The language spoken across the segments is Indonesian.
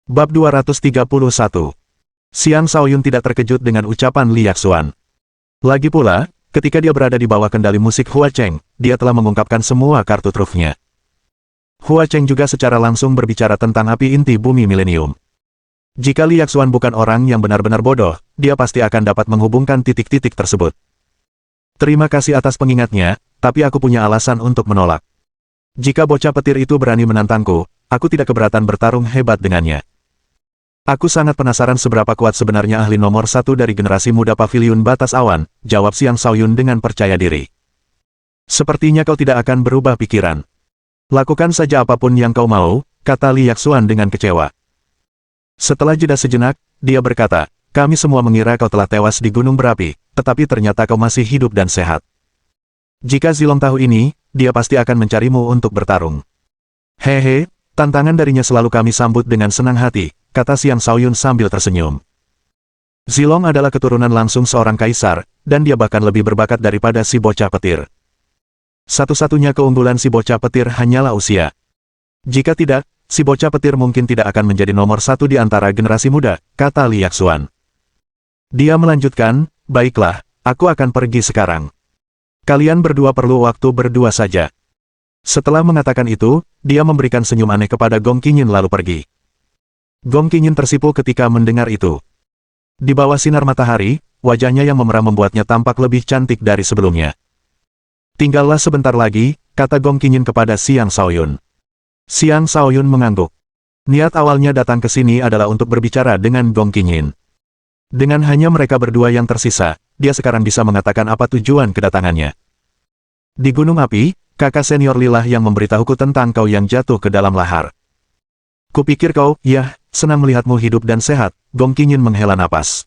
Bab 231. Xiang Shaoyun tidak terkejut dengan ucapan Li Yaxuan. Lagi pula, ketika dia berada di bawah kendali musik Hua Cheng, dia telah mengungkapkan semua kartu trufnya. Hua Cheng juga secara langsung berbicara tentang api inti bumi milenium. Jika Li Yaxuan bukan orang yang benar-benar bodoh, dia pasti akan dapat menghubungkan titik-titik tersebut. Terima kasih atas pengingatnya, tapi aku punya alasan untuk menolak. Jika bocah petir itu berani menantangku, aku tidak keberatan bertarung hebat dengannya. Aku sangat penasaran seberapa kuat sebenarnya ahli nomor satu dari generasi muda Paviliun Batas Awan, jawab Xiang Shaoyun dengan percaya diri. Sepertinya kau tidak akan berubah pikiran. Lakukan saja apapun yang kau mau, kata Li Yaxuan dengan kecewa. Setelah jeda sejenak, dia berkata, kami semua mengira kau telah tewas di gunung berapi, tetapi ternyata kau masih hidup dan sehat. Jika Zilong tahu ini, dia pasti akan mencarimu untuk bertarung. Hehe, tantangan darinya selalu kami sambut dengan senang hati, kata Xiang Shaoyun sambil tersenyum. Zilong adalah keturunan langsung seorang kaisar, dan dia bahkan lebih berbakat daripada si bocah petir. Satu-satunya keunggulan si bocah petir hanyalah usia. Jika tidak, si bocah petir mungkin tidak akan menjadi nomor satu di antara generasi muda, kata Li Yaxuan. Dia melanjutkan, baiklah, aku akan pergi sekarang. Kalian berdua perlu waktu berdua saja. Setelah mengatakan itu, dia memberikan senyum aneh kepada Gong Qingyin lalu pergi. Gong Qingyin tersipu ketika mendengar itu. Di bawah sinar matahari, wajahnya yang memerah membuatnya tampak lebih cantik dari sebelumnya. Tinggallah sebentar lagi, kata Gong Qingyin kepada Xiang Shaoyun. Xiang Shaoyun mengangguk. Niat awalnya datang ke sini adalah untuk berbicara dengan Gong Qingyin. Dengan hanya mereka berdua yang tersisa, dia sekarang bisa mengatakan apa tujuan kedatangannya. Di Gunung Api, kakak senior Lilah yang memberitahuku tentang kau yang jatuh ke dalam lahar. Kupikir kau, ya, senang melihatmu hidup dan sehat, Gong Qingyin menghela napas.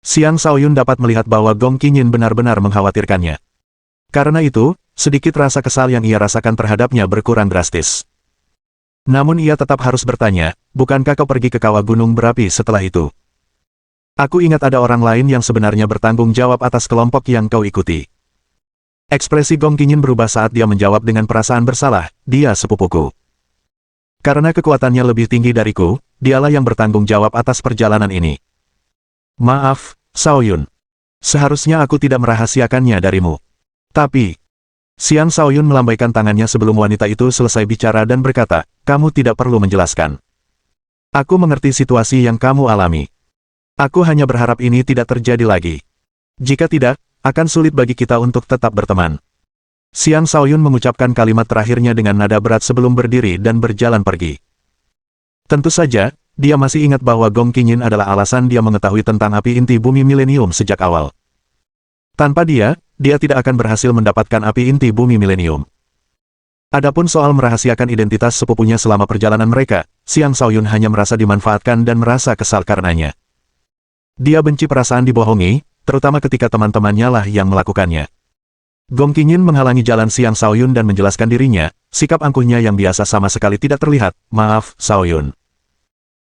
Xiang Shaoyun dapat melihat bahwa Gong Qingyin benar-benar mengkhawatirkannya. Karena itu, sedikit rasa kesal yang ia rasakan terhadapnya berkurang drastis. Namun ia tetap harus bertanya, bukankah kau pergi ke kawah gunung berapi setelah itu? Aku ingat ada orang lain yang sebenarnya bertanggung jawab atas kelompok yang kau ikuti. Ekspresi Gong Qingyin berubah saat dia menjawab dengan perasaan bersalah, dia sepupuku. Karena kekuatannya lebih tinggi dariku, dialah yang bertanggung jawab atas perjalanan ini. Maaf, Shaoyun. Seharusnya aku tidak merahasiakannya darimu. Tapi, Xiang Shaoyun melambaikan tangannya sebelum wanita itu selesai bicara dan berkata, kamu tidak perlu menjelaskan. Aku mengerti situasi yang kamu alami. Aku hanya berharap ini tidak terjadi lagi. Jika tidak, akan sulit bagi kita untuk tetap berteman. Xiang Shaoyun mengucapkan kalimat terakhirnya dengan nada berat sebelum berdiri dan berjalan pergi. Tentu saja, dia masih ingat bahwa Gong Qingyin adalah alasan dia mengetahui tentang api inti bumi milenium sejak awal. Tanpa dia tidak akan berhasil mendapatkan api inti bumi milenium. Adapun soal merahasiakan identitas sepupunya selama perjalanan mereka, Xiang Shaoyun hanya merasa dimanfaatkan dan merasa kesal karenanya. Dia benci perasaan dibohongi, terutama ketika teman-temannya lah yang melakukannya. Gong Qingyin menghalangi jalan Xiang Shaoyun dan menjelaskan dirinya, sikap angkuhnya yang biasa sama sekali tidak terlihat, maaf, Shaoyun.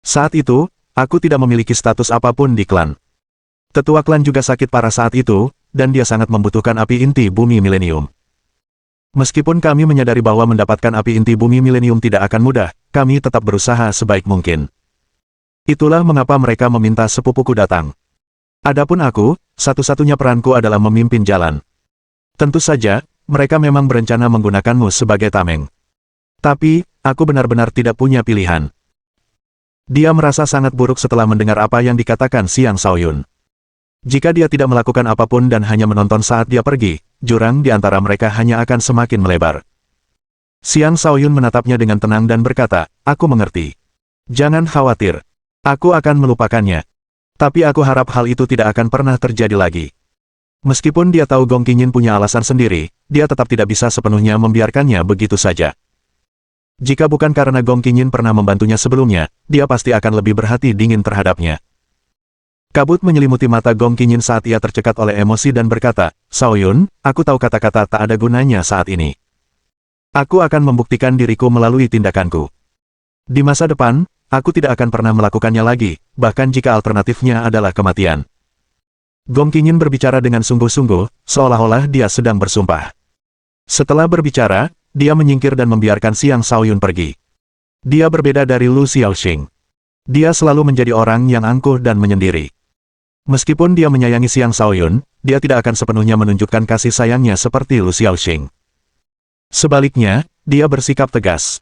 Saat itu, aku tidak memiliki status apapun di klan. Tetua klan juga sakit parah saat itu, dan dia sangat membutuhkan api inti bumi milenium. Meskipun kami menyadari bahwa mendapatkan api inti bumi milenium tidak akan mudah, kami tetap berusaha sebaik mungkin. Itulah mengapa mereka meminta sepupuku datang. Adapun aku, satu-satunya peranku adalah memimpin jalan. Tentu saja, mereka memang berencana menggunakanmu sebagai tameng. Tapi, aku benar-benar tidak punya pilihan. Dia merasa sangat buruk setelah mendengar apa yang dikatakan Xiang Shaoyun. Jika dia tidak melakukan apapun dan hanya menonton saat dia pergi, jurang di antara mereka hanya akan semakin melebar. Xiang Shaoyun menatapnya dengan tenang dan berkata, aku mengerti. Jangan khawatir. Aku akan melupakannya. Tapi aku harap hal itu tidak akan pernah terjadi lagi. Meskipun dia tahu Gong Qingyin punya alasan sendiri, dia tetap tidak bisa sepenuhnya membiarkannya begitu saja. Jika bukan karena Gong Qingyin pernah membantunya sebelumnya, dia pasti akan lebih berhati dingin terhadapnya. Kabut menyelimuti mata Gong Qingyin saat ia tercekat oleh emosi dan berkata, Shaoyun, aku tahu kata-kata tak ada gunanya saat ini. Aku akan membuktikan diriku melalui tindakanku. Di masa depan, aku tidak akan pernah melakukannya lagi, bahkan jika alternatifnya adalah kematian. Gong Qingyin berbicara dengan sungguh-sungguh, seolah-olah dia sedang bersumpah. Setelah berbicara, dia menyingkir dan membiarkan Xiang Shaoyun pergi. Dia berbeda dari Lu Xiaoxing. Dia selalu menjadi orang yang angkuh dan menyendiri. Meskipun dia menyayangi Xiang Shaoyun, dia tidak akan sepenuhnya menunjukkan kasih sayangnya seperti Lu Xiaoxing. Sebaliknya, dia bersikap tegas.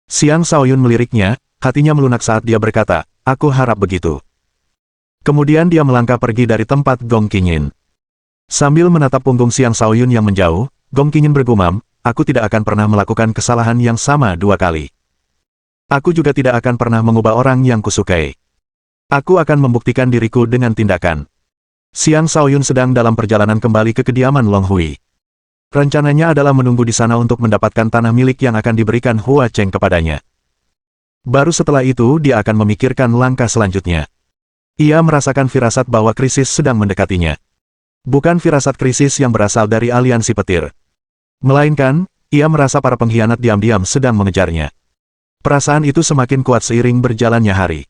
Xiang Shaoyun meliriknya, hatinya melunak saat dia berkata, "Aku harap begitu." Kemudian dia melangkah pergi dari tempat Gong Qingyin. Sambil menatap punggung Xiang Shaoyun yang menjauh, Gong Qingyin bergumam, "Aku tidak akan pernah melakukan kesalahan yang sama 2 kali. Aku juga tidak akan pernah mengubah orang yang kusukai. Aku akan membuktikan diriku dengan tindakan." Xiang Shaoyun sedang dalam perjalanan kembali ke kediaman Long Hui. Rencananya adalah menunggu di sana untuk mendapatkan tanah milik yang akan diberikan Hua Cheng kepadanya. Baru setelah itu dia akan memikirkan langkah selanjutnya. Ia merasakan firasat bahwa krisis sedang mendekatinya. Bukan firasat krisis yang berasal dari aliansi petir. Melainkan, ia merasa para pengkhianat diam-diam sedang mengejarnya. Perasaan itu semakin kuat seiring berjalannya hari.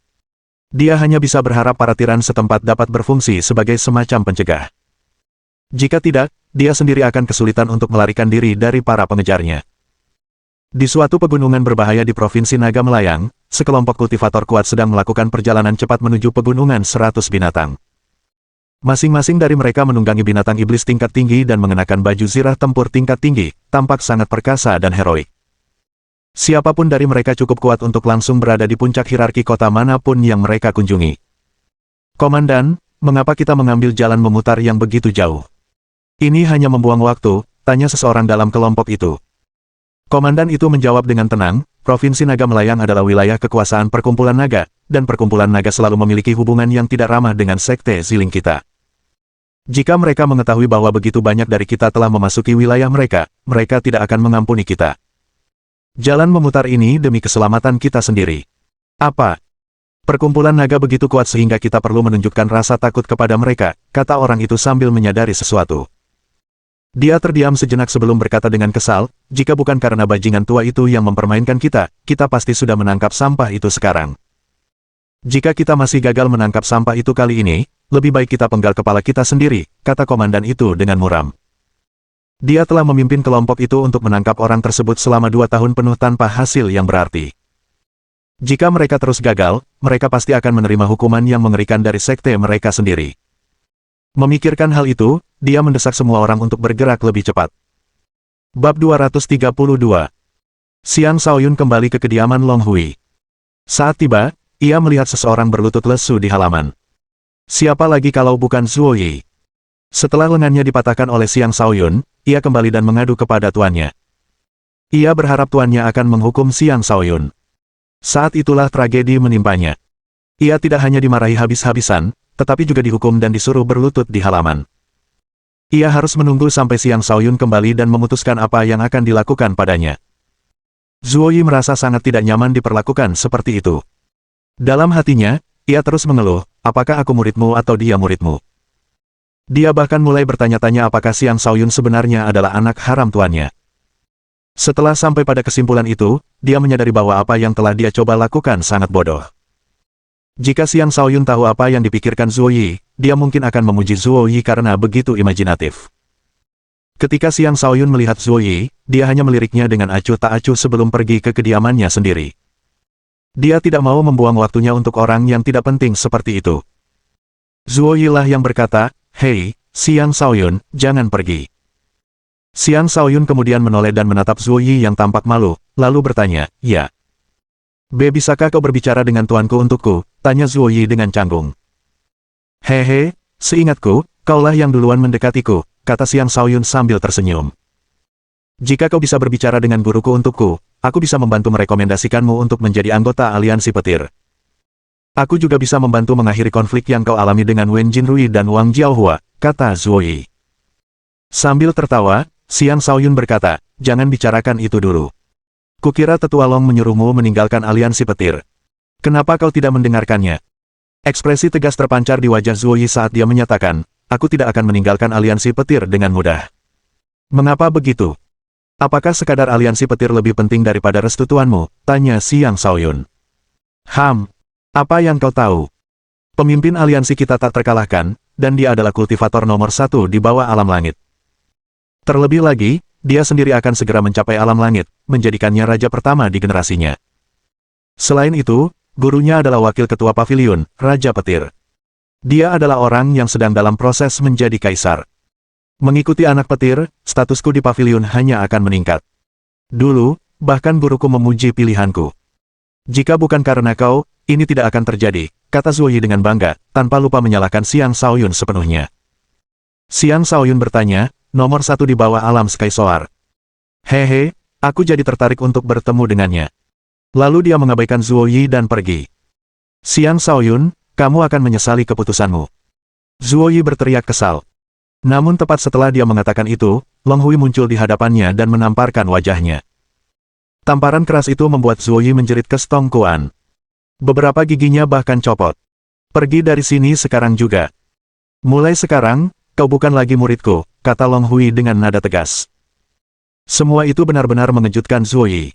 Dia hanya bisa berharap para tiran setempat dapat berfungsi sebagai semacam pencegah. Jika tidak, dia sendiri akan kesulitan untuk melarikan diri dari para pengejarnya. Di suatu pegunungan berbahaya di Provinsi Naga Melayang, sekelompok kultivator kuat sedang melakukan perjalanan cepat menuju pegunungan 100 binatang. Masing-masing dari mereka menunggangi binatang iblis tingkat tinggi dan mengenakan baju zirah tempur tingkat tinggi, tampak sangat perkasa dan heroik. Siapapun dari mereka cukup kuat untuk langsung berada di puncak hierarki kota manapun yang mereka kunjungi. "Komandan, mengapa kita mengambil jalan memutar yang begitu jauh? Ini hanya membuang waktu," tanya seseorang dalam kelompok itu. Komandan itu menjawab dengan tenang, "Provinsi Naga Melayang adalah wilayah kekuasaan Perkumpulan Naga, dan Perkumpulan Naga selalu memiliki hubungan yang tidak ramah dengan Sekte Ziling kita. Jika mereka mengetahui bahwa begitu banyak dari kita telah memasuki wilayah mereka, mereka tidak akan mengampuni kita. Jalan memutar ini demi keselamatan kita sendiri." "Apa? Perkumpulan naga begitu kuat sehingga kita perlu menunjukkan rasa takut kepada mereka," kata orang itu sambil menyadari sesuatu. Dia terdiam sejenak sebelum berkata dengan kesal, "Jika bukan karena bajingan tua itu yang mempermainkan kita, kita pasti sudah menangkap sampah itu sekarang. Jika kita masih gagal menangkap sampah itu kali ini, lebih baik kita penggal kepala kita sendiri," kata komandan itu dengan muram. Dia telah memimpin kelompok itu untuk menangkap orang tersebut selama 2 tahun penuh tanpa hasil yang berarti. Jika mereka terus gagal, mereka pasti akan menerima hukuman yang mengerikan dari sekte mereka sendiri. Memikirkan hal itu, dia mendesak semua orang untuk bergerak lebih cepat. Bab 232. Xiang Shaoyun kembali ke kediaman Long Hui. Saat tiba, ia melihat seseorang berlutut lesu di halaman. Siapa lagi kalau bukan Zuo Yi? Setelah lengannya dipatahkan oleh Xiang Shaoyun, ia kembali dan mengadu kepada tuannya. Ia berharap tuannya akan menghukum Xiang Shaoyun. Saat itulah tragedi menimpanya. Ia tidak hanya dimarahi habis-habisan, tetapi juga dihukum dan disuruh berlutut di halaman. Ia harus menunggu sampai Xiang Shaoyun kembali dan memutuskan apa yang akan dilakukan padanya. Zuo Yi merasa sangat tidak nyaman diperlakukan seperti itu. Dalam hatinya, ia terus mengeluh, "Apakah aku muridmu atau dia muridmu?" Dia bahkan mulai bertanya-tanya apakah Xiang Shaoyun sebenarnya adalah anak haram tuannya. Setelah sampai pada kesimpulan itu, dia menyadari bahwa apa yang telah dia coba lakukan sangat bodoh. Jika Xiang Shaoyun tahu apa yang dipikirkan Zuo Yi, dia mungkin akan memuji Zuo Yi karena begitu imajinatif. Ketika Xiang Shaoyun melihat Zuo Yi, dia hanya meliriknya dengan acuh tak acuh sebelum pergi ke kediamannya sendiri. Dia tidak mau membuang waktunya untuk orang yang tidak penting seperti itu. Zuo Yi lah yang berkata, "Hei, Xiang Shaoyun, jangan pergi." Xiang Shaoyun kemudian menoleh dan menatap Zuo Yi yang tampak malu, lalu bertanya, "Ya. Bisakah kau berbicara dengan tuanku untukku?" tanya Zuo Yi dengan canggung. "Hehe, seingatku, kaulah yang duluan mendekatiku," kata Xiang Shaoyun sambil tersenyum. "Jika kau bisa berbicara dengan guruku untukku, aku bisa membantu merekomendasikanmu untuk menjadi anggota aliansi petir. Aku juga bisa membantu mengakhiri konflik yang kau alami dengan Wen Jinrui dan Wang Jiaohua," kata Zuo Yi. Sambil tertawa, Xiang Shaoyun berkata, "Jangan bicarakan itu dulu. Kukira Tetua Long menyuruhmu meninggalkan aliansi petir. Kenapa kau tidak mendengarkannya?" Ekspresi tegas terpancar di wajah Zuo Yi saat dia menyatakan, "Aku tidak akan meninggalkan aliansi petir dengan mudah." "Mengapa begitu? Apakah sekadar aliansi petir lebih penting daripada restu tuanmu?" tanya Xiang Shaoyun. Apa yang kau tahu? Pemimpin aliansi kita tak terkalahkan, dan dia adalah kultivator nomor 1 di bawah alam langit. Terlebih lagi, dia sendiri akan segera mencapai alam langit, menjadikannya raja pertama di generasinya. Selain itu, gurunya adalah wakil ketua paviliun, Raja Petir. Dia adalah orang yang sedang dalam proses menjadi kaisar. Mengikuti anak petir, statusku di paviliun hanya akan meningkat. Dulu, bahkan guruku memuji pilihanku. Jika bukan karena kau, ini tidak akan terjadi, kata Zuoyi dengan bangga, tanpa lupa menyalahkan Xiang Shaoyun sepenuhnya. Xiang Shaoyun bertanya, nomor 1 di bawah alam Sky Soar. Hehe, aku jadi tertarik untuk bertemu dengannya. Lalu dia mengabaikan Zuoyi dan pergi. Xiang Shaoyun, kamu akan menyesali keputusanmu. Zuoyi berteriak kesal. Namun tepat setelah dia mengatakan itu, Long Hui muncul di hadapannya dan menamparkan wajahnya. Tamparan keras itu membuat Zuoyi menjerit ke Stong Quan. Beberapa giginya bahkan copot. Pergi dari sini sekarang juga. Mulai sekarang, kau bukan lagi muridku, kata Long Hui dengan nada tegas. Semua itu benar-benar mengejutkan Zuoyi.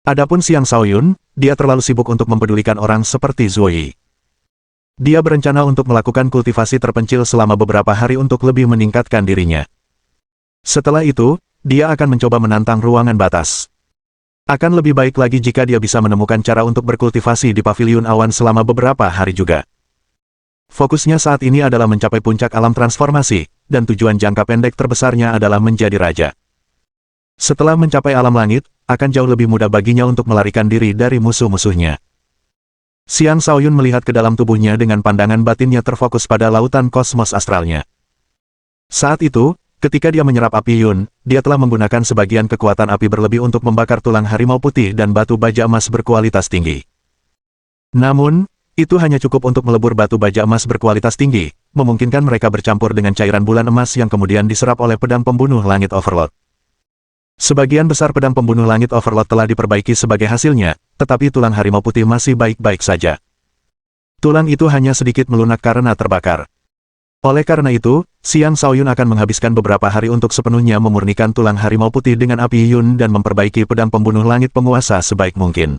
Adapun Xiang Shaoyun, dia terlalu sibuk untuk mempedulikan orang seperti Zuoyi. Dia berencana untuk melakukan kultivasi terpencil selama beberapa hari untuk lebih meningkatkan dirinya. Setelah itu, dia akan mencoba menantang ruangan batas. Akan lebih baik lagi jika dia bisa menemukan cara untuk berkultivasi di paviliun awan selama beberapa hari juga. Fokusnya saat ini adalah mencapai puncak alam transformasi, dan tujuan jangka pendek terbesarnya adalah menjadi raja. Setelah mencapai alam langit, akan jauh lebih mudah baginya untuk melarikan diri dari musuh-musuhnya. Xiang Shaoyun melihat ke dalam tubuhnya dengan pandangan batinnya terfokus pada lautan kosmos astralnya. Saat itu, ketika dia menyerap api Yun, dia telah menggunakan sebagian kekuatan api berlebih untuk membakar tulang harimau putih dan batu baja emas berkualitas tinggi. Namun, itu hanya cukup untuk melebur batu baja emas berkualitas tinggi, memungkinkan mereka bercampur dengan cairan bulan emas yang kemudian diserap oleh pedang pembunuh langit Overlord. Sebagian besar pedang pembunuh langit Overlord telah diperbaiki sebagai hasilnya, tetapi tulang harimau putih masih baik-baik saja. Tulang itu hanya sedikit melunak karena terbakar. Oleh karena itu, Xiang Shaoyun akan menghabiskan beberapa hari untuk sepenuhnya memurnikan tulang harimau putih dengan api Yun dan memperbaiki pedang pembunuh langit penguasa sebaik mungkin.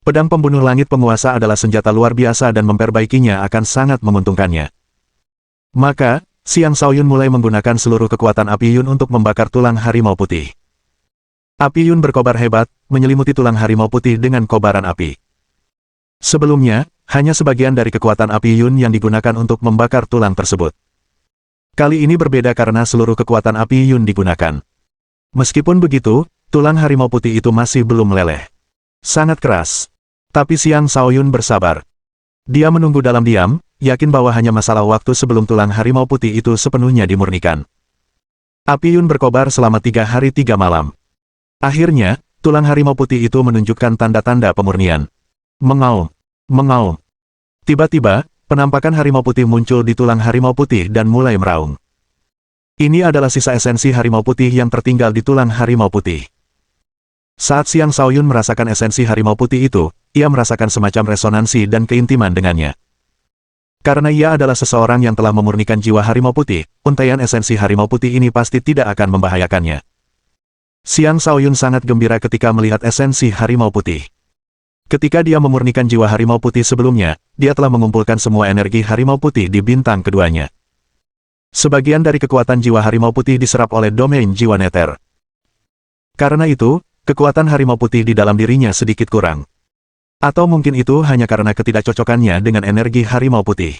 Pedang pembunuh langit penguasa adalah senjata luar biasa dan memperbaikinya akan sangat menguntungkannya. Maka, Xiang Shaoyun mulai menggunakan seluruh kekuatan api Yun untuk membakar tulang harimau putih. Api Yun berkobar hebat, menyelimuti tulang harimau putih dengan kobaran api. Sebelumnya, hanya sebagian dari kekuatan api Yun yang digunakan untuk membakar tulang tersebut. Kali ini berbeda karena seluruh kekuatan api Yun digunakan. Meskipun begitu, tulang harimau putih itu masih belum meleleh. Sangat keras. Tapi Xiang Shaoyun bersabar. Dia menunggu dalam diam, yakin bahwa hanya masalah waktu sebelum tulang harimau putih itu sepenuhnya dimurnikan. Api Yun berkobar selama 3 hari 3 malam. Akhirnya, tulang harimau putih itu menunjukkan tanda-tanda pemurnian. Mengaum. Mengaum. Tiba-tiba, penampakan harimau putih muncul di tulang harimau putih dan mulai meraung. Ini adalah sisa esensi harimau putih yang tertinggal di tulang harimau putih. Saat Xiang Shaoyun merasakan esensi harimau putih itu, ia merasakan semacam resonansi dan keintiman dengannya. Karena ia adalah seseorang yang telah memurnikan jiwa harimau putih, untaian esensi harimau putih ini pasti tidak akan membahayakannya. Xiang Shaoyun sangat gembira ketika melihat esensi harimau putih. Ketika dia memurnikan jiwa harimau putih sebelumnya, dia telah mengumpulkan semua energi harimau putih di bintang keduanya. Sebagian dari kekuatan jiwa harimau putih diserap oleh domain jiwa neter. Karena itu, kekuatan harimau putih di dalam dirinya sedikit kurang. Atau mungkin itu hanya karena ketidakcocokannya dengan energi harimau putih.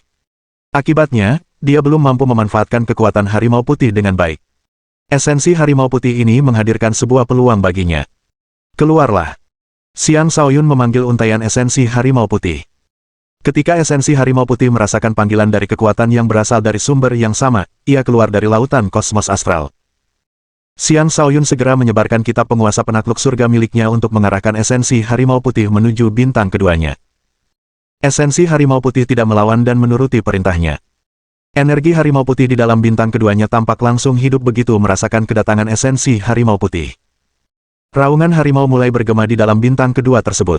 Akibatnya, dia belum mampu memanfaatkan kekuatan harimau putih dengan baik. Esensi harimau putih ini menghadirkan sebuah peluang baginya. Keluarlah. Xiang Shaoyun memanggil untaian esensi harimau putih. Ketika esensi harimau putih merasakan panggilan dari kekuatan yang berasal dari sumber yang sama, ia keluar dari lautan kosmos astral. Xiang Shaoyun segera menyebarkan kitab penguasa penakluk surga miliknya untuk mengarahkan esensi harimau putih menuju bintang keduanya. Esensi harimau putih tidak melawan dan menuruti perintahnya. Energi harimau putih di dalam bintang keduanya tampak langsung hidup begitu merasakan kedatangan esensi harimau putih. Raungan harimau mulai bergema di dalam bintang kedua tersebut.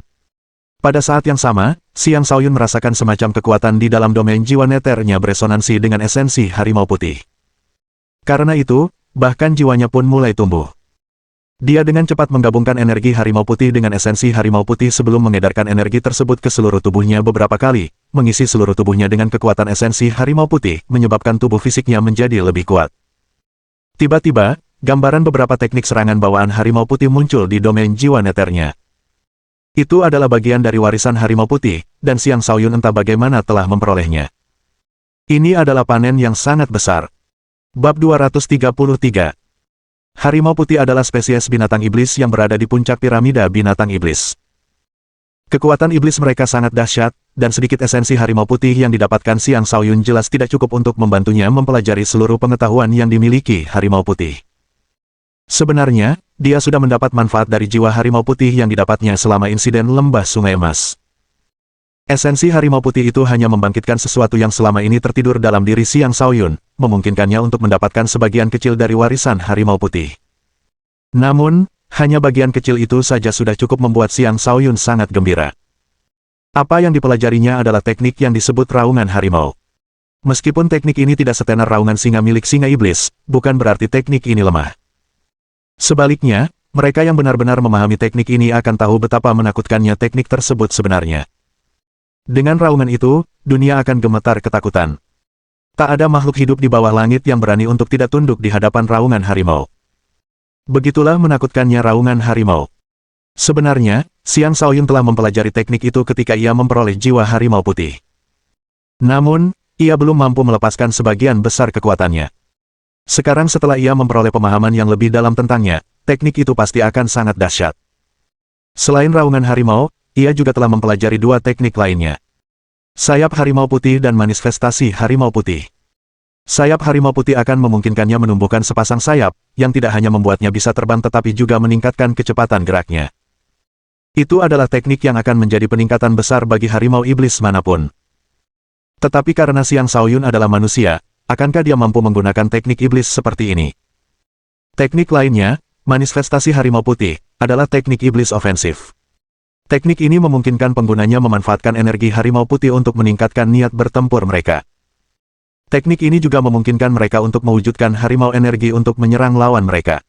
Pada saat yang sama, Xiang Shaoyun merasakan semacam kekuatan di dalam domain jiwa neternya beresonansi dengan esensi harimau putih. Karena itu, bahkan jiwanya pun mulai tumbuh. Dia dengan cepat menggabungkan energi harimau putih dengan esensi harimau putih sebelum mengedarkan energi tersebut ke seluruh tubuhnya beberapa kali, mengisi seluruh tubuhnya dengan kekuatan esensi harimau putih, menyebabkan tubuh fisiknya menjadi lebih kuat. Tiba-tiba, gambaran beberapa teknik serangan bawaan harimau putih muncul di domain jiwa neternya. Itu adalah bagian dari warisan harimau putih, dan Xiang Shaoyun entah bagaimana telah memperolehnya. Ini adalah panen yang sangat besar. Bab 233. Harimau putih adalah spesies binatang iblis yang berada di puncak piramida binatang iblis. Kekuatan iblis mereka sangat dahsyat, dan sedikit esensi harimau putih yang didapatkan Xiang Shaoyun jelas tidak cukup untuk membantunya mempelajari seluruh pengetahuan yang dimiliki harimau putih. Sebenarnya, dia sudah mendapat manfaat dari jiwa harimau putih yang didapatnya selama insiden lembah sungai emas. Esensi harimau putih itu hanya membangkitkan sesuatu yang selama ini tertidur dalam diri Xiang Shaoyun, memungkinkannya untuk mendapatkan sebagian kecil dari warisan harimau putih. Namun, hanya bagian kecil itu saja sudah cukup membuat Xiang Shaoyun sangat gembira. Apa yang dipelajarinya adalah teknik yang disebut raungan harimau. Meskipun teknik ini tidak setenar raungan singa milik singa iblis, bukan berarti teknik ini lemah. Sebaliknya, mereka yang benar-benar memahami teknik ini akan tahu betapa menakutkannya teknik tersebut sebenarnya. Dengan raungan itu, dunia akan gemetar ketakutan. Tak ada makhluk hidup di bawah langit yang berani untuk tidak tunduk di hadapan raungan harimau. Begitulah menakutkannya raungan harimau. Sebenarnya, Xiang Shaoyun telah mempelajari teknik itu ketika ia memperoleh jiwa harimau putih. Namun, ia belum mampu melepaskan sebagian besar kekuatannya. Sekarang setelah ia memperoleh pemahaman yang lebih dalam tentangnya, teknik itu pasti akan sangat dahsyat. Selain raungan harimau, ia juga telah mempelajari dua teknik lainnya. Sayap harimau putih dan manifestasi harimau putih. Sayap harimau putih akan memungkinkannya menumbuhkan sepasang sayap, yang tidak hanya membuatnya bisa terbang tetapi juga meningkatkan kecepatan geraknya. Itu adalah teknik yang akan menjadi peningkatan besar bagi harimau iblis manapun. Tetapi karena Xiang Shaoyun adalah manusia, akankah dia mampu menggunakan teknik iblis seperti ini? Teknik lainnya, manifestasi harimau putih, adalah teknik iblis ofensif. Teknik ini memungkinkan penggunanya memanfaatkan energi harimau putih untuk meningkatkan niat bertempur mereka. Teknik ini juga memungkinkan mereka untuk mewujudkan harimau energi untuk menyerang lawan mereka.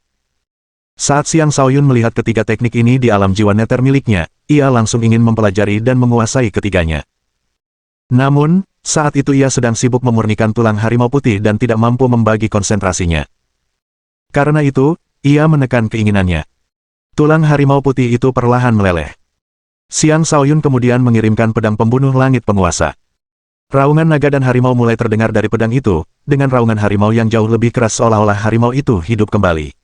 Saat Xiang Shaoyun melihat ketiga teknik ini di alam jiwa neter miliknya, ia langsung ingin mempelajari dan menguasai ketiganya. Namun, saat itu ia sedang sibuk memurnikan tulang harimau putih dan tidak mampu membagi konsentrasinya. Karena itu, ia menekan keinginannya. Tulang harimau putih itu perlahan meleleh. Xiang Shaoyun kemudian mengirimkan pedang pembunuh langit penguasa. Raungan naga dan harimau mulai terdengar dari pedang itu, dengan raungan harimau yang jauh lebih keras seolah-olah harimau itu hidup kembali.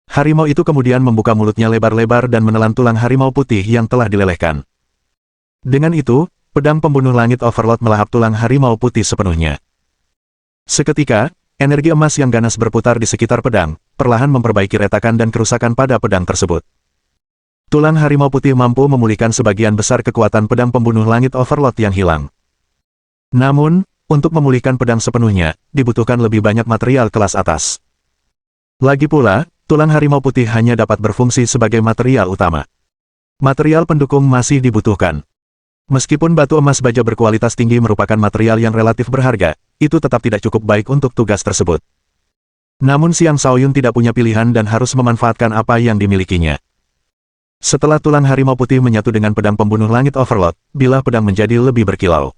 Harimau itu kemudian membuka mulutnya lebar-lebar dan menelan tulang harimau putih yang telah dilelehkan. Dengan itu, pedang pembunuh langit Overlord melahap tulang harimau putih sepenuhnya. Seketika, energi emas yang ganas berputar di sekitar pedang, perlahan memperbaiki retakan dan kerusakan pada pedang tersebut. Tulang harimau putih mampu memulihkan sebagian besar kekuatan pedang pembunuh langit Overlord yang hilang. Namun, untuk memulihkan pedang sepenuhnya, dibutuhkan lebih banyak material kelas atas. Lagi pula, tulang harimau putih hanya dapat berfungsi sebagai material utama. Material pendukung masih dibutuhkan. Meskipun batu emas baja berkualitas tinggi merupakan material yang relatif berharga, itu tetap tidak cukup baik untuk tugas tersebut. Namun Xiang Shaoyun tidak punya pilihan dan harus memanfaatkan apa yang dimilikinya. Setelah tulang harimau putih menyatu dengan pedang pembunuh langit Overlord, bilah pedang menjadi lebih berkilau.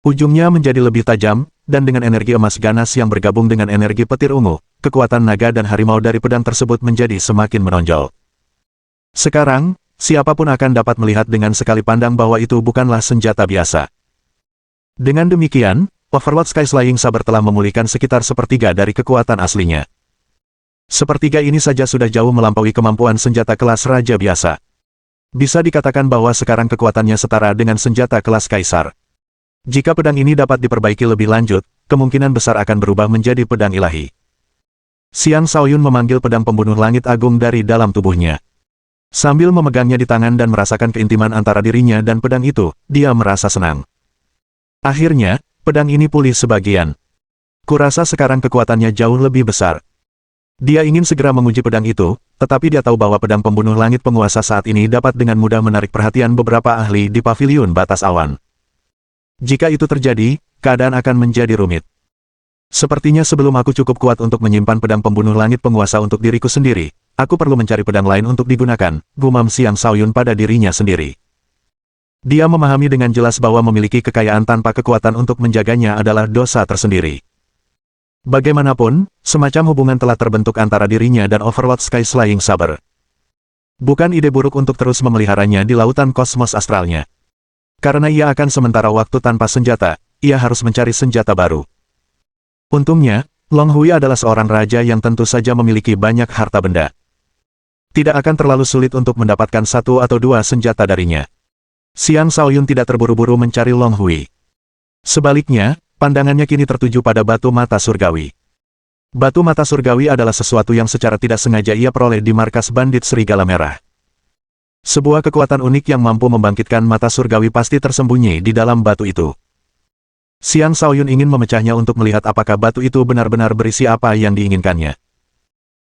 Ujungnya menjadi lebih tajam, dan dengan energi emas ganas yang bergabung dengan energi petir ungu, kekuatan naga dan harimau dari pedang tersebut menjadi semakin menonjol. Sekarang, siapapun akan dapat melihat dengan sekali pandang bahwa itu bukanlah senjata biasa. Dengan demikian, Overlord Sky Flying Saber telah memulihkan sekitar sepertiga dari kekuatan aslinya. Sepertiga ini saja sudah jauh melampaui kemampuan senjata kelas raja biasa. Bisa dikatakan bahwa sekarang kekuatannya setara dengan senjata kelas kaisar. Jika pedang ini dapat diperbaiki lebih lanjut, kemungkinan besar akan berubah menjadi pedang ilahi. Xiang Shaoyun memanggil pedang pembunuh langit agung dari dalam tubuhnya. Sambil memegangnya di tangan dan merasakan keintiman antara dirinya dan pedang itu, dia merasa senang. Akhirnya, pedang ini pulih sebagian. Kurasa sekarang kekuatannya jauh lebih besar. Dia ingin segera menguji pedang itu, tetapi dia tahu bahwa pedang pembunuh langit penguasa saat ini dapat dengan mudah menarik perhatian beberapa ahli di paviliun batas awan. Jika itu terjadi, keadaan akan menjadi rumit. Sepertinya sebelum aku cukup kuat untuk menyimpan pedang pembunuh langit penguasa untuk diriku sendiri, aku perlu mencari pedang lain untuk digunakan, gumam Xiang Shaoyun pada dirinya sendiri. Dia memahami dengan jelas bahwa memiliki kekayaan tanpa kekuatan untuk menjaganya adalah dosa tersendiri. Bagaimanapun, semacam hubungan telah terbentuk antara dirinya dan Overlord Sky Flying Saber. Bukan ide buruk untuk terus memeliharanya di lautan kosmos astralnya. Karena ia akan sementara waktu tanpa senjata, ia harus mencari senjata baru. Untungnya, Long Hui adalah seorang raja yang tentu saja memiliki banyak harta benda. Tidak akan terlalu sulit untuk mendapatkan satu atau dua senjata darinya. Xiang Shaoyun tidak terburu-buru mencari Long Hui. Sebaliknya, pandangannya kini tertuju pada batu mata surgawi. Batu mata surgawi adalah sesuatu yang secara tidak sengaja ia peroleh di markas bandit Serigala Merah. Sebuah kekuatan unik yang mampu membangkitkan mata surgawi pasti tersembunyi di dalam batu itu. Xiang Shaoyun ingin memecahnya untuk melihat apakah batu itu benar-benar berisi apa yang diinginkannya.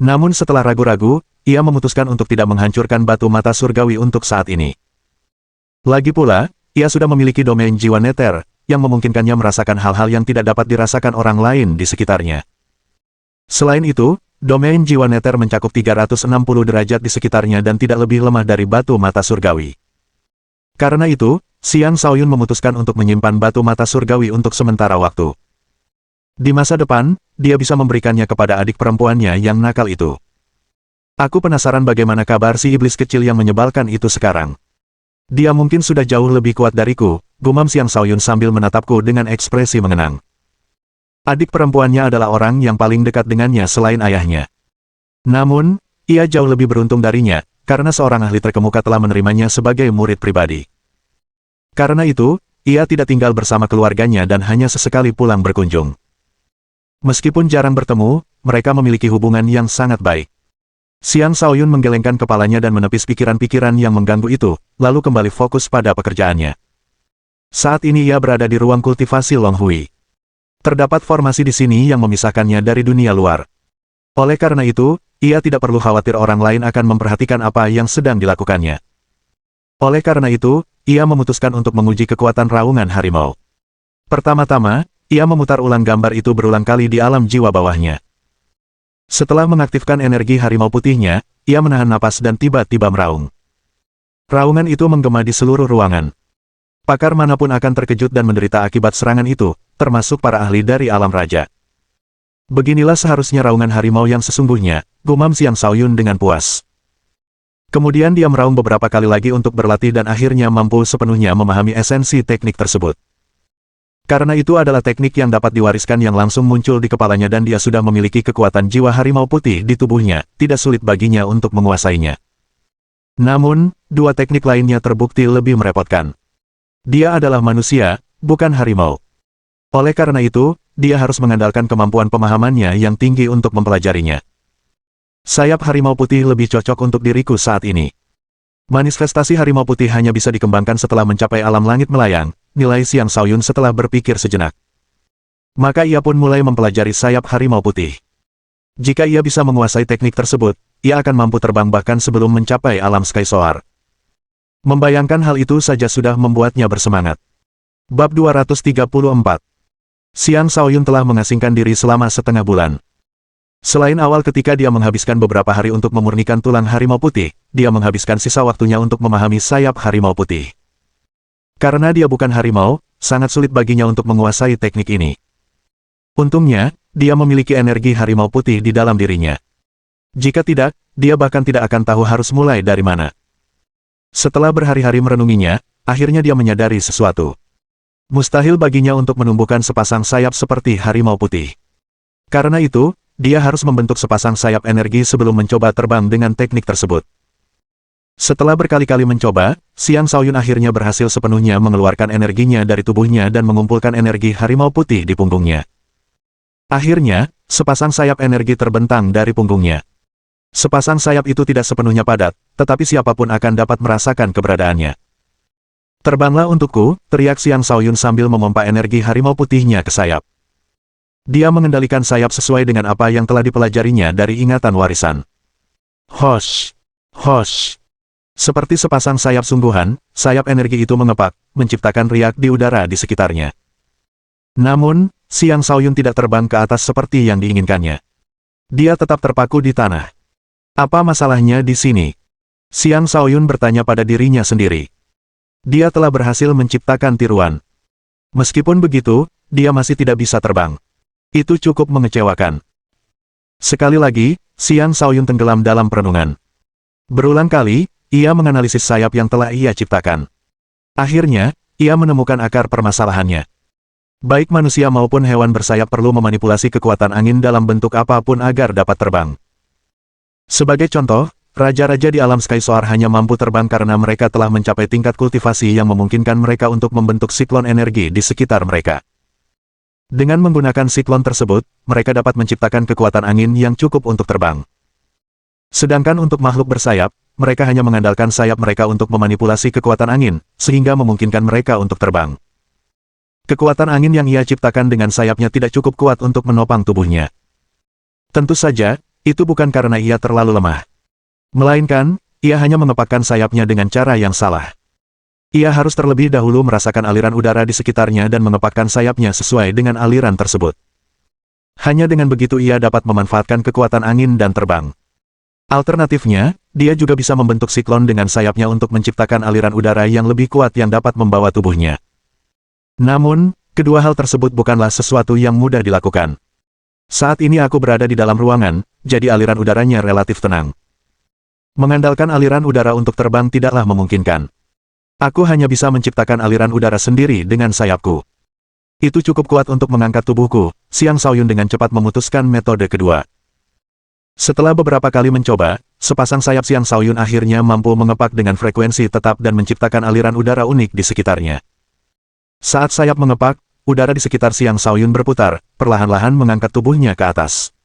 Namun setelah ragu-ragu, ia memutuskan untuk tidak menghancurkan batu mata surgawi untuk saat ini. Lagi pula, ia sudah memiliki domain jiwa neter, yang memungkinkannya merasakan hal-hal yang tidak dapat dirasakan orang lain di sekitarnya. Selain itu, domain jiwa neter mencakup 360 derajat di sekitarnya dan tidak lebih lemah dari batu mata surgawi. Karena itu, Xiang Shaoyun memutuskan untuk menyimpan batu mata surgawi untuk sementara waktu. Di masa depan, dia bisa memberikannya kepada adik perempuannya yang nakal itu. Aku penasaran bagaimana kabar si iblis kecil yang menyebalkan itu sekarang. Dia mungkin sudah jauh lebih kuat dariku, gumam Xiang Shaoyun sambil menatapku dengan ekspresi mengenang. Adik perempuannya adalah orang yang paling dekat dengannya selain ayahnya. Namun, ia jauh lebih beruntung darinya, karena seorang ahli terkemuka telah menerimanya sebagai murid pribadi. Karena itu, ia tidak tinggal bersama keluarganya dan hanya sesekali pulang berkunjung. Meskipun jarang bertemu, mereka memiliki hubungan yang sangat baik. Xiang Shaoyun menggelengkan kepalanya dan menepis pikiran-pikiran yang mengganggu itu, lalu kembali fokus pada pekerjaannya. Saat ini ia berada di ruang kultivasi Long Hui. Terdapat formasi di sini yang memisahkannya dari dunia luar. Oleh karena itu, ia tidak perlu khawatir orang lain akan memperhatikan apa yang sedang dilakukannya. Oleh karena itu, ia memutuskan untuk menguji kekuatan raungan harimau. Pertama-tama, ia memutar ulang gambar itu berulang kali di alam jiwa bawahnya. Setelah mengaktifkan energi harimau putihnya, ia menahan napas dan tiba-tiba meraung. Raungan itu menggema di seluruh ruangan. Pakar manapun akan terkejut dan menderita akibat serangan itu, termasuk para ahli dari alam raja. Beginilah seharusnya raungan harimau yang sesungguhnya, gumam Xiang Shaoyun dengan puas. Kemudian dia meraung beberapa kali lagi untuk berlatih dan akhirnya mampu sepenuhnya memahami esensi teknik tersebut. Karena itu adalah teknik yang dapat diwariskan yang langsung muncul di kepalanya dan dia sudah memiliki kekuatan jiwa harimau putih di tubuhnya, tidak sulit baginya untuk menguasainya. Namun, dua teknik lainnya terbukti lebih merepotkan. Dia adalah manusia, bukan harimau. Oleh karena itu, dia harus mengandalkan kemampuan pemahamannya yang tinggi untuk mempelajarinya. Sayap harimau putih lebih cocok untuk diriku saat ini. Manifestasi harimau putih hanya bisa dikembangkan setelah mencapai alam langit melayang, nilai Xiang Shaoyun setelah berpikir sejenak. Maka ia pun mulai mempelajari sayap harimau putih. Jika ia bisa menguasai teknik tersebut, ia akan mampu terbang bahkan sebelum mencapai alam Sky Soar. Membayangkan hal itu saja sudah membuatnya bersemangat. Bab 234. Xiang Shaoyun telah mengasingkan diri selama setengah bulan. Selain awal ketika dia menghabiskan beberapa hari untuk memurnikan tulang harimau putih, dia menghabiskan sisa waktunya untuk memahami sayap harimau putih. Karena dia bukan harimau, sangat sulit baginya untuk menguasai teknik ini. Untungnya, dia memiliki energi harimau putih di dalam dirinya. Jika tidak, dia bahkan tidak akan tahu harus mulai dari mana. Setelah berhari-hari merenunginya, akhirnya dia menyadari sesuatu. Mustahil baginya untuk menumbuhkan sepasang sayap seperti harimau putih. Karena itu, dia harus membentuk sepasang sayap energi sebelum mencoba terbang dengan teknik tersebut. Setelah berkali-kali mencoba, Xiang Shaoyun akhirnya berhasil sepenuhnya mengeluarkan energinya dari tubuhnya dan mengumpulkan energi harimau putih di punggungnya. Akhirnya, sepasang sayap energi terbentang dari punggungnya. Sepasang sayap itu tidak sepenuhnya padat, tetapi siapapun akan dapat merasakan keberadaannya. Terbanglah untukku, teriak Xiang Shaoyun sambil memompa energi harimau putihnya ke sayap. Dia mengendalikan sayap sesuai dengan apa yang telah dipelajarinya dari ingatan warisan. Hosh! Hosh! Seperti sepasang sayap sungguhan, sayap energi itu mengepak, menciptakan riak di udara di sekitarnya. Namun, Xiang Shaoyun tidak terbang ke atas seperti yang diinginkannya. Dia tetap terpaku di tanah. Apa masalahnya di sini? Xiang Shaoyun bertanya pada dirinya sendiri. Dia telah berhasil menciptakan tiruan. Meskipun begitu, dia masih tidak bisa terbang. Itu cukup mengecewakan. Sekali lagi, Xiang Shaoyun tenggelam dalam perenungan. Berulang kali, ia menganalisis sayap yang telah ia ciptakan. Akhirnya, ia menemukan akar permasalahannya. Baik manusia maupun hewan bersayap perlu memanipulasi kekuatan angin dalam bentuk apapun agar dapat terbang. Sebagai contoh, raja-raja di alam Skysoar hanya mampu terbang karena mereka telah mencapai tingkat kultivasi yang memungkinkan mereka untuk membentuk siklon energi di sekitar mereka. Dengan menggunakan siklon tersebut, mereka dapat menciptakan kekuatan angin yang cukup untuk terbang. Sedangkan untuk makhluk bersayap, mereka hanya mengandalkan sayap mereka untuk memanipulasi kekuatan angin, sehingga memungkinkan mereka untuk terbang. Kekuatan angin yang ia ciptakan dengan sayapnya tidak cukup kuat untuk menopang tubuhnya. Tentu saja, itu bukan karena ia terlalu lemah. Melainkan, ia hanya mengepakkan sayapnya dengan cara yang salah. Ia harus terlebih dahulu merasakan aliran udara di sekitarnya dan mengepakkan sayapnya sesuai dengan aliran tersebut. Hanya dengan begitu ia dapat memanfaatkan kekuatan angin dan terbang. Alternatifnya, dia juga bisa membentuk siklon dengan sayapnya untuk menciptakan aliran udara yang lebih kuat yang dapat membawa tubuhnya. Namun, kedua hal tersebut bukanlah sesuatu yang mudah dilakukan. Saat ini aku berada di dalam ruangan, jadi aliran udaranya relatif tenang. Mengandalkan aliran udara untuk terbang tidaklah memungkinkan. Aku hanya bisa menciptakan aliran udara sendiri dengan sayapku. Itu cukup kuat untuk mengangkat tubuhku. Xiang Shaoyun dengan cepat memutuskan metode kedua. Setelah beberapa kali mencoba, sepasang sayap Xiang Shaoyun akhirnya mampu mengepak dengan frekuensi tetap dan menciptakan aliran udara unik di sekitarnya. Saat sayap mengepak, udara di sekitar Xiang Shaoyun berputar, perlahan-lahan mengangkat tubuhnya ke atas.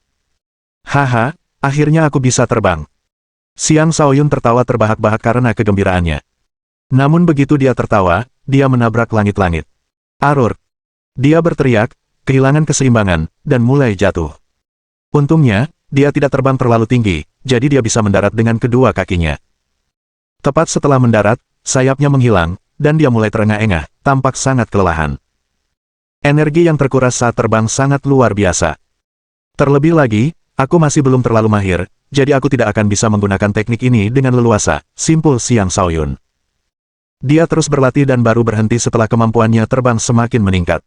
Haha, akhirnya aku bisa terbang. Xiang Shaoyun tertawa terbahak-bahak karena kegembiraannya. Namun begitu dia tertawa, dia menabrak langit-langit. Arur! Dia berteriak, kehilangan keseimbangan, dan mulai jatuh. Untungnya, dia tidak terbang terlalu tinggi, jadi dia bisa mendarat dengan kedua kakinya. Tepat setelah mendarat, sayapnya menghilang, dan dia mulai terengah-engah, tampak sangat kelelahan. Energi yang terkuras saat terbang sangat luar biasa. Terlebih lagi, aku masih belum terlalu mahir, jadi aku tidak akan bisa menggunakan teknik ini dengan leluasa, simpul Xiang Shaoyun. Dia terus berlatih dan baru berhenti setelah kemampuannya terbang semakin meningkat.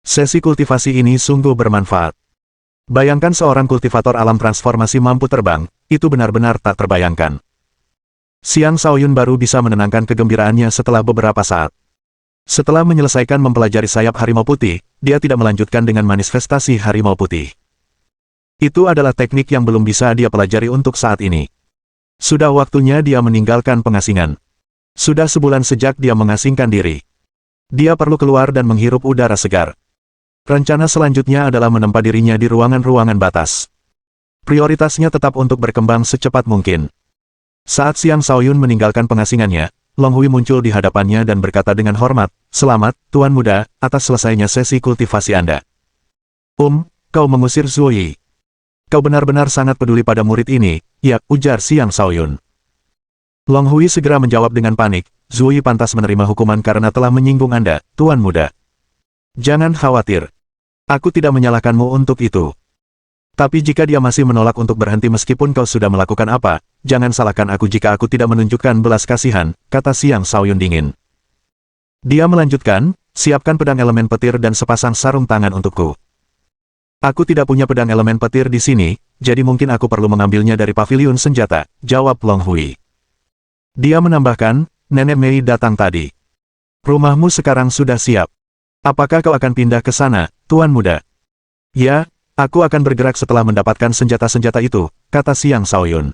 Sesi kultivasi ini sungguh bermanfaat. Bayangkan seorang kultivator alam transformasi mampu terbang, itu benar-benar tak terbayangkan. Xiang Shaoyun baru bisa menenangkan kegembiraannya setelah beberapa saat. Setelah menyelesaikan mempelajari sayap harimau putih, dia tidak melanjutkan dengan manifestasi harimau putih. Itu adalah teknik yang belum bisa dia pelajari untuk saat ini. Sudah waktunya dia meninggalkan pengasingan. Sudah sebulan sejak dia mengasingkan diri. Dia perlu keluar dan menghirup udara segar. Rencana selanjutnya adalah menempa dirinya di ruangan-ruangan batas. Prioritasnya tetap untuk berkembang secepat mungkin. Saat Xiang Shaoyun meninggalkan pengasingannya, Long Hui muncul di hadapannya dan berkata dengan hormat, "Selamat, Tuan Muda, atas selesainya sesi kultivasi Anda." Kau mengusir Zuoyi. Kau benar-benar sangat peduli pada murid ini, ya, ujar Xiang Shaoyun. Long Hui segera menjawab dengan panik, "Zuoyi pantas menerima hukuman karena telah menyinggung Anda, Tuan Muda. Jangan khawatir. Aku tidak menyalahkanmu untuk itu. Tapi jika dia masih menolak untuk berhenti meskipun kau sudah melakukan apa, jangan salahkan aku jika aku tidak menunjukkan belas kasihan," kata Xiang Shaoyun dingin. Dia melanjutkan, "Siapkan pedang elemen petir dan sepasang sarung tangan untukku." "Aku tidak punya pedang elemen petir di sini, jadi mungkin aku perlu mengambilnya dari paviliun senjata," jawab Long Hui. Dia menambahkan, "Nenek Mei datang tadi. Rumahmu sekarang sudah siap. Apakah kau akan pindah ke sana, Tuan Muda?" "Ya, aku akan bergerak setelah mendapatkan senjata-senjata itu," kata Xiang Shaoyun.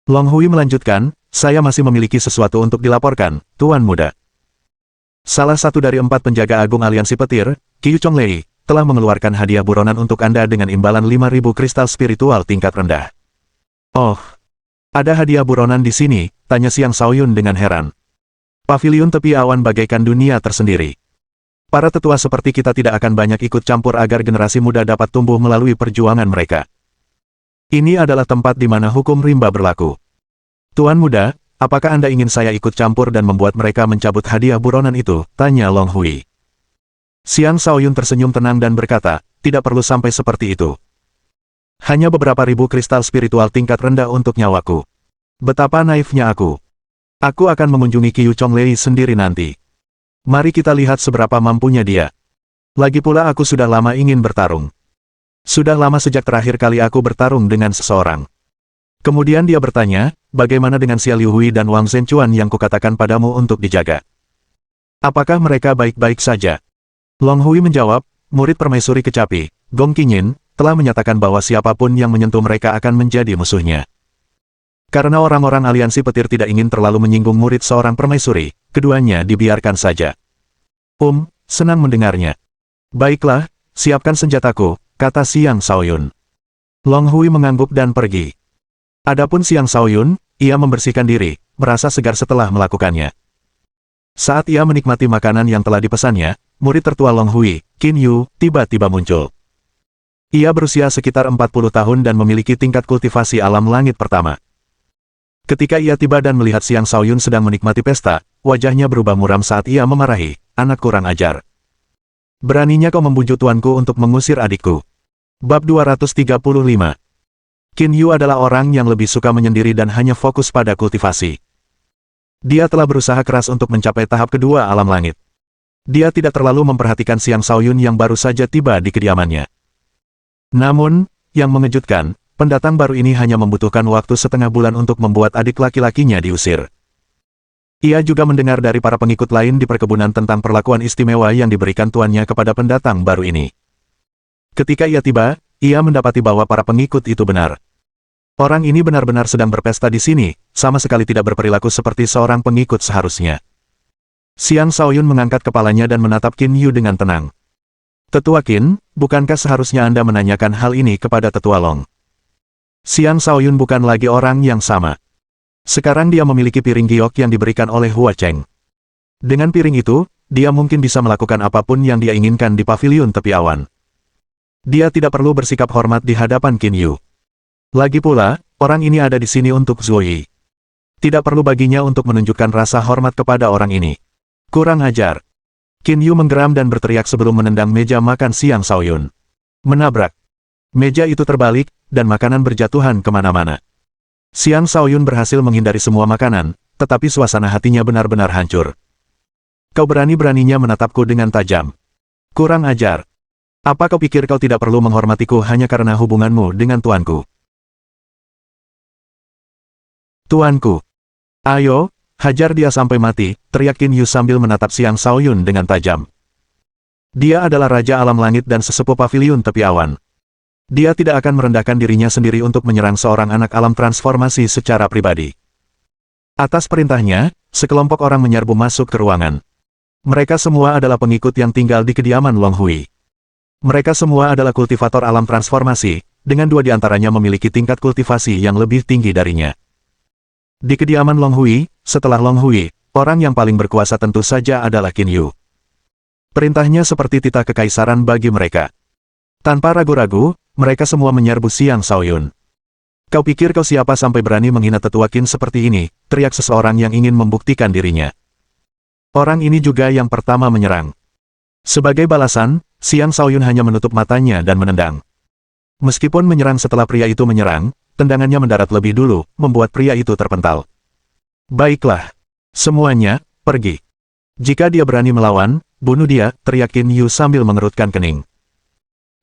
Long Hui melanjutkan, "Saya masih memiliki sesuatu untuk dilaporkan, Tuan Muda. Salah satu dari 4 penjaga agung aliansi petir, Qiu Chonglei, telah mengeluarkan hadiah buronan untuk Anda dengan imbalan 5.000 kristal spiritual tingkat rendah." "Oh, ada hadiah buronan di sini?" tanya Xiang Shaoyun dengan heran. Paviliun tepi awan bagaikan dunia tersendiri. Para tetua seperti kita tidak akan banyak ikut campur agar generasi muda dapat tumbuh melalui perjuangan mereka. Ini adalah tempat di mana hukum rimba berlaku. Tuan Muda, apakah Anda ingin saya ikut campur dan membuat mereka mencabut hadiah buronan itu? Tanya Long Hui. Xiang Shaoyun tersenyum tenang dan berkata, "Tidak perlu sampai seperti itu. Hanya beberapa ribu kristal spiritual tingkat rendah untuk nyawaku. Betapa naifnya aku. Aku akan mengunjungi Qiu Chonglei sendiri nanti. Mari kita lihat seberapa mampunya dia. Lagi pula aku sudah lama ingin bertarung. Sudah lama sejak terakhir kali aku bertarung dengan seseorang. Kemudian dia bertanya, bagaimana dengan Xia Liuhui dan Wang Zhenchuan yang kukatakan padamu untuk dijaga? Apakah mereka baik-baik saja? Long Hui menjawab, murid permaisuri kecapi, Gong Qingyin, telah menyatakan bahwa siapapun yang menyentuh mereka akan menjadi musuhnya. Karena orang-orang aliansi petir tidak ingin terlalu menyinggung murid seorang permaisuri, keduanya dibiarkan saja. Senang mendengarnya. Baiklah, siapkan senjataku, kata Xiang Shaoyun. Long Hui mengangguk dan pergi. Adapun Xiang Shaoyun, ia membersihkan diri, merasa segar setelah melakukannya. Saat ia menikmati makanan yang telah dipesannya, murid tertua Long Hui, Qin Yu, tiba-tiba muncul. Ia berusia sekitar 40 tahun dan memiliki tingkat kultivasi alam langit pertama. Ketika ia tiba dan melihat Xiang Shaoyun sedang menikmati pesta, wajahnya berubah muram saat ia memarahi, anak kurang ajar. Beraninya kau membujuk tuanku untuk mengusir adikku. Bab 235. Qin Yu adalah orang yang lebih suka menyendiri dan hanya fokus pada kultivasi. Dia telah berusaha keras untuk mencapai tahap kedua alam langit. Dia tidak terlalu memperhatikan Xiang Shaoyun yang baru saja tiba di kediamannya. Namun, yang mengejutkan, pendatang baru ini hanya membutuhkan waktu setengah bulan untuk membuat adik laki-lakinya diusir. Ia juga mendengar dari para pengikut lain di perkebunan tentang perlakuan istimewa yang diberikan tuannya kepada pendatang baru ini. Ketika ia tiba, ia mendapati bahwa para pengikut itu benar. Orang ini benar-benar sedang berpesta di sini, sama sekali tidak berperilaku seperti seorang pengikut seharusnya. Xiang Shaoyun mengangkat kepalanya dan menatap Qin Yu dengan tenang. Tetua Qin, bukankah seharusnya Anda menanyakan hal ini kepada Tetua Long? Xiang Shaoyun bukan lagi orang yang sama. Sekarang dia memiliki piring giok yang diberikan oleh Hua Cheng. Dengan piring itu, dia mungkin bisa melakukan apapun yang dia inginkan di paviliun tepi awan. Dia tidak perlu bersikap hormat di hadapan Qin Yu. Lagi pula, orang ini ada di sini untuk Zuo Yi. Tidak perlu baginya untuk menunjukkan rasa hormat kepada orang ini. Kurang ajar. Qin Yu menggeram dan berteriak sebelum menendang meja makan Xiang Shaoyun. Menabrak. Meja itu terbalik, dan makanan berjatuhan kemana-mana. Xiang Shaoyun berhasil menghindari semua makanan, tetapi suasana hatinya benar-benar hancur. Kau berani-beraninya menatapku dengan tajam. Kurang ajar. Apa kau pikir kau tidak perlu menghormatiku hanya karena hubunganmu dengan tuanku? Tuanku. Ayo, hajar dia sampai mati, teriak Qin Yu sambil menatap Xiang Shaoyun dengan tajam. Dia adalah Raja Alam Langit dan sesepuh paviliun tepi awan. Dia tidak akan merendahkan dirinya sendiri untuk menyerang seorang anak alam transformasi secara pribadi. Atas perintahnya, sekelompok orang menyerbu masuk ke ruangan. Mereka semua adalah pengikut yang tinggal di kediaman Long Hui. Mereka semua adalah kultivator alam transformasi, dengan dua di antaranya memiliki tingkat kultivasi yang lebih tinggi darinya. Di kediaman Long Hui, setelah Long Hui, orang yang paling berkuasa tentu saja adalah Qin Yu. Perintahnya seperti titah kekaisaran bagi mereka. Tanpa ragu-ragu, mereka semua menyerbu Xiang Shaoyun. Kau pikir kau siapa sampai berani menghina tetua Qin seperti ini, teriak seseorang yang ingin membuktikan dirinya. Orang ini juga yang pertama menyerang. Sebagai balasan, Xiang Shaoyun hanya menutup matanya dan menendang. Meskipun menyerang setelah pria itu menyerang, tendangannya mendarat lebih dulu, membuat pria itu terpental. Baiklah. Semuanya, pergi. Jika dia berani melawan, bunuh dia, teriak Qin Yu sambil mengerutkan kening.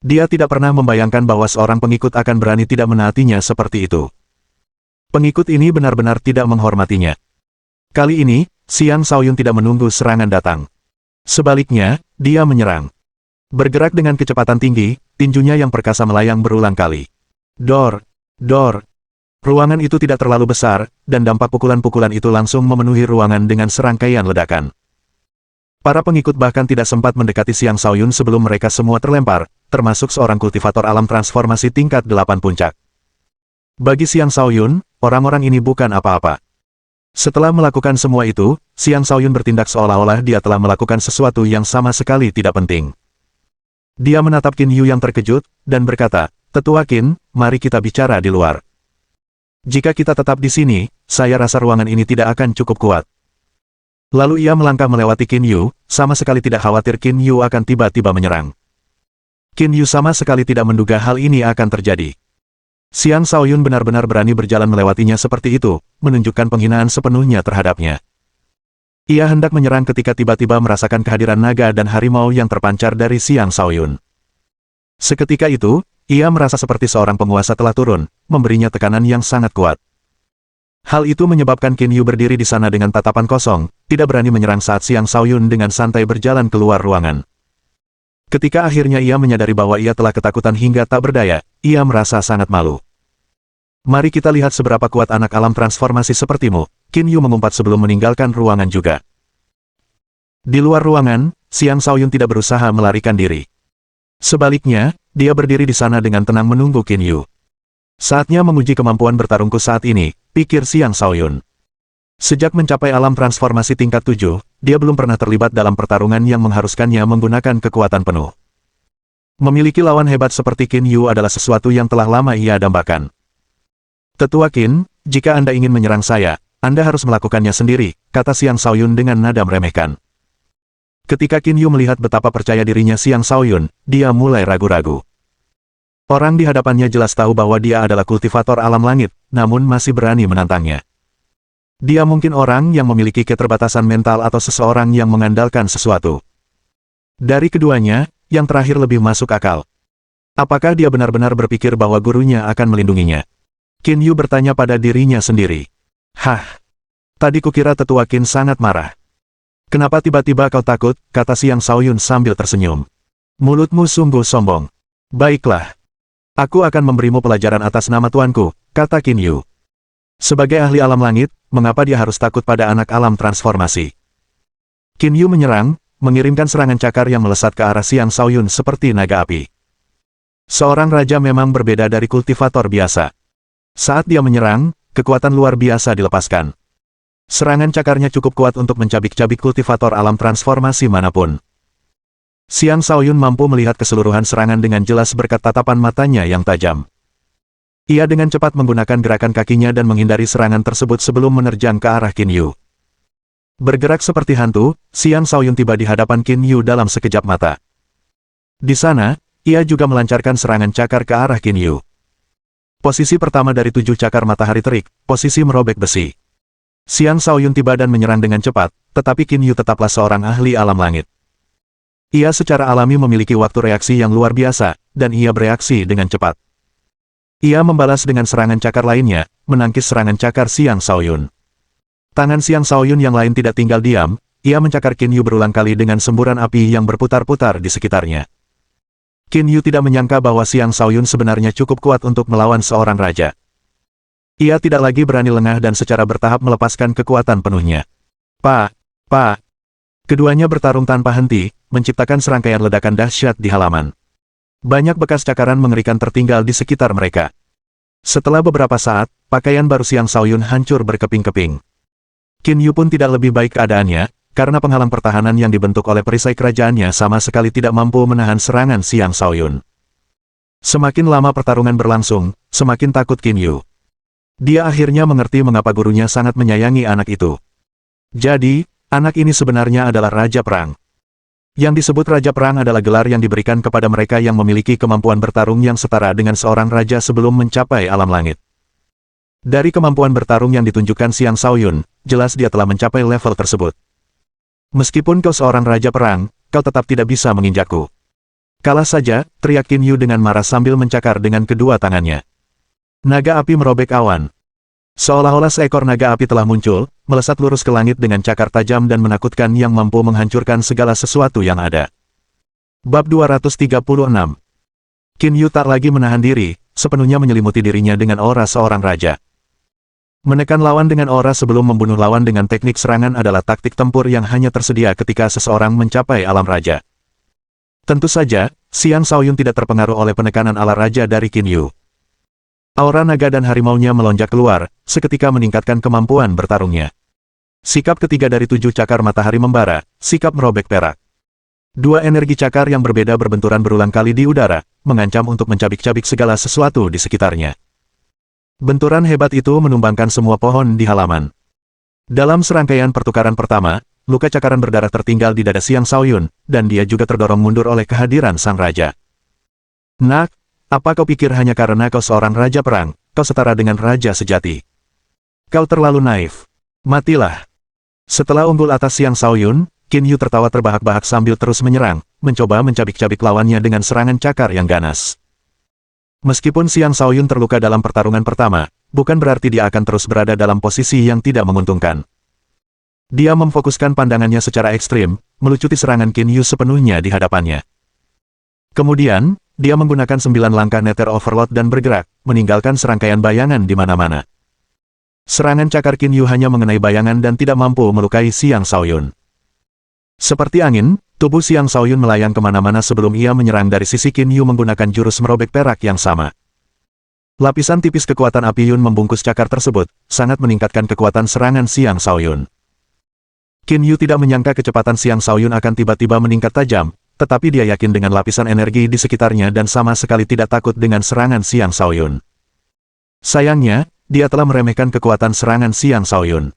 Dia tidak pernah membayangkan bahwa seorang pengikut akan berani tidak menaatinya seperti itu. Pengikut ini benar-benar tidak menghormatinya. Kali ini, Xiang Shaoyun tidak menunggu serangan datang. Sebaliknya, dia menyerang. Bergerak dengan kecepatan tinggi, tinjunya yang perkasa melayang berulang kali. Dor! Dor! Ruangan itu tidak terlalu besar, dan dampak pukulan-pukulan itu langsung memenuhi ruangan dengan serangkaian ledakan. Para pengikut bahkan tidak sempat mendekati Xiang Shaoyun sebelum mereka semua terlempar, termasuk seorang kultivator alam transformasi tingkat 8 puncak. Bagi Xiang Shaoyun, orang-orang ini bukan apa-apa. Setelah melakukan semua itu, Xiang Shaoyun bertindak seolah-olah dia telah melakukan sesuatu yang sama sekali tidak penting. Dia menatap Qin Yu yang terkejut, dan berkata, Tetua Qin, mari kita bicara di luar. Jika kita tetap di sini, saya rasa ruangan ini tidak akan cukup kuat. Lalu ia melangkah melewati Qin Yu, sama sekali tidak khawatir Qin Yu akan tiba-tiba menyerang. Qin Yu sama sekali tidak menduga hal ini akan terjadi. Xiang Shaoyun benar-benar berani berjalan melewatinya seperti itu, menunjukkan penghinaan sepenuhnya terhadapnya. Ia hendak menyerang ketika tiba-tiba merasakan kehadiran naga dan harimau yang terpancar dari Xiang Shaoyun. Seketika itu, Ia merasa seperti seorang penguasa telah turun, memberinya tekanan yang sangat kuat. Hal itu menyebabkan Qin Yu berdiri di sana dengan tatapan kosong, tidak berani menyerang saat Xiang Shaoyun dengan santai berjalan keluar ruangan. Ketika akhirnya ia menyadari bahwa ia telah ketakutan hingga tak berdaya, ia merasa sangat malu. Mari kita lihat seberapa kuat anak alam transformasi sepertimu, Qin Yu mengumpat sebelum meninggalkan ruangan juga. Di luar ruangan, Xiang Shaoyun tidak berusaha melarikan diri. Sebaliknya, dia berdiri di sana dengan tenang menunggu Qin Yu. Saatnya menguji kemampuan bertarungku saat ini, pikir Xiang Shaoyun. Sejak mencapai alam transformasi tingkat 7, dia belum pernah terlibat dalam pertarungan yang mengharuskannya menggunakan kekuatan penuh. Memiliki lawan hebat seperti Qin Yu adalah sesuatu yang telah lama ia dambakan. Tetua Qin, jika Anda ingin menyerang saya, Anda harus melakukannya sendiri, kata Xiang Shaoyun dengan nada meremehkan. Ketika Qin Yu melihat betapa percaya dirinya Xiang Shaoyun, dia mulai ragu-ragu. Orang di hadapannya jelas tahu bahwa dia adalah kultivator alam langit, namun masih berani menantangnya. Dia mungkin orang yang memiliki keterbatasan mental atau seseorang yang mengandalkan sesuatu. Dari keduanya, yang terakhir lebih masuk akal. Apakah dia benar-benar berpikir bahwa gurunya akan melindunginya? Qin Yu bertanya pada dirinya sendiri. Hah! Tadi kukira tetua Qin sangat marah. Kenapa tiba-tiba kau takut, kata Xiang Shaoyun sambil tersenyum. Mulutmu sungguh sombong. Baiklah. Aku akan memberimu pelajaran atas nama tuanku, kata Qin Yu. Sebagai ahli alam langit, mengapa dia harus takut pada anak alam transformasi? Qin Yu menyerang, mengirimkan serangan cakar yang melesat ke arah Xiang Shaoyun seperti naga api. Seorang raja memang berbeda dari kultivator biasa. Saat dia menyerang, kekuatan luar biasa dilepaskan. Serangan cakarnya cukup kuat untuk mencabik-cabik kultivator alam transformasi manapun. Xiang Shaoyun mampu melihat keseluruhan serangan dengan jelas berkat tatapan matanya yang tajam. Ia dengan cepat menggunakan gerakan kakinya dan menghindari serangan tersebut sebelum menerjang ke arah Qin Yu. Bergerak seperti hantu, Xiang Shaoyun tiba di hadapan Qin Yu dalam sekejap mata. Di sana, ia juga melancarkan serangan cakar ke arah Qin Yu. Posisi pertama dari 7 cakar matahari terik, posisi merobek besi. Xiang Shaoyun tiba dan menyerang dengan cepat, tetapi Qin Yu tetaplah seorang ahli alam langit. Ia secara alami memiliki waktu reaksi yang luar biasa, dan ia bereaksi dengan cepat. Ia membalas dengan serangan cakar lainnya, menangkis serangan cakar Xiang Shaoyun. Tangan Xiang Shaoyun yang lain tidak tinggal diam, ia mencakar Qin Yu berulang kali dengan semburan api yang berputar-putar di sekitarnya. Qin Yu tidak menyangka bahwa Xiang Shaoyun sebenarnya cukup kuat untuk melawan seorang raja. Ia tidak lagi berani lengah dan secara bertahap melepaskan kekuatan penuhnya. Pa! Keduanya bertarung tanpa henti, menciptakan serangkaian ledakan dahsyat di halaman. Banyak bekas cakaran mengerikan tertinggal di sekitar mereka. Setelah beberapa saat, pakaian baru Xiang Shaoyun hancur berkeping-keping. Qin Yu pun tidak lebih baik keadaannya, karena penghalang pertahanan yang dibentuk oleh perisai kerajaannya sama sekali tidak mampu menahan serangan Xiang Shaoyun. Semakin lama pertarungan berlangsung, semakin takut Qin Yu. Dia akhirnya mengerti mengapa gurunya sangat menyayangi anak itu. Jadi, anak ini sebenarnya adalah Raja Perang. Yang disebut Raja Perang adalah gelar yang diberikan kepada mereka yang memiliki kemampuan bertarung yang setara dengan seorang raja sebelum mencapai alam langit. Dari kemampuan bertarung yang ditunjukkan Xiang Shaoyun, jelas dia telah mencapai level tersebut. Meskipun kau seorang Raja Perang, kau tetap tidak bisa menginjakku. Kalah saja, teriak Qin Yu dengan marah sambil mencakar dengan kedua tangannya. Naga api merobek awan. Seolah-olah seekor naga api telah muncul, melesat lurus ke langit dengan cakar tajam dan menakutkan yang mampu menghancurkan segala sesuatu yang ada. Bab 236. Qin Yu tak lagi menahan diri, sepenuhnya menyelimuti dirinya dengan aura seorang raja. Menekan lawan dengan aura sebelum membunuh lawan dengan teknik serangan adalah taktik tempur yang hanya tersedia ketika seseorang mencapai alam raja. Tentu saja, Xiang Shaoyun tidak terpengaruh oleh penekanan ala raja dari Qin Yu. Aura naga dan harimaunya melonjak keluar, seketika meningkatkan kemampuan bertarungnya. Sikap ketiga dari 7 cakar matahari membara, sikap merobek perak. Dua energi cakar yang berbeda berbenturan berulang kali di udara, mengancam untuk mencabik-cabik segala sesuatu di sekitarnya. Benturan hebat itu menumbangkan semua pohon di halaman. Dalam serangkaian pertukaran pertama, luka cakaran berdarah tertinggal di dada Xiang Shaoyun, dan dia juga terdorong mundur oleh kehadiran sang raja. Nak! Apa kau pikir hanya karena kau seorang raja perang, kau setara dengan raja sejati? Kau terlalu naif. Matilah. Setelah unggul atas Xiang Shaoyun, Qin Yu tertawa terbahak-bahak sambil terus menyerang, mencoba mencabik-cabik lawannya dengan serangan cakar yang ganas. Meskipun Xiang Shaoyun terluka dalam pertarungan pertama, bukan berarti dia akan terus berada dalam posisi yang tidak menguntungkan. Dia memfokuskan pandangannya secara ekstrim, melucuti serangan Qin Yu sepenuhnya di hadapannya. Kemudian, dia menggunakan 9 langkah Nether Overload dan bergerak, meninggalkan serangkaian bayangan di mana-mana. Serangan cakar Qin Yu hanya mengenai bayangan dan tidak mampu melukai Xiang Shaoyun. Seperti angin, tubuh Xiang Shaoyun melayang kemana-mana sebelum ia menyerang dari sisi Qin Yu menggunakan jurus merobek perak yang sama. Lapisan tipis kekuatan api Yun membungkus cakar tersebut, sangat meningkatkan kekuatan serangan Xiang Shaoyun. Qin Yu tidak menyangka kecepatan Xiang Shaoyun akan tiba-tiba meningkat tajam, tetapi dia yakin dengan lapisan energi di sekitarnya dan sama sekali tidak takut dengan serangan Xiang Shaoyun. Sayangnya, dia telah meremehkan kekuatan serangan Xiang Shaoyun.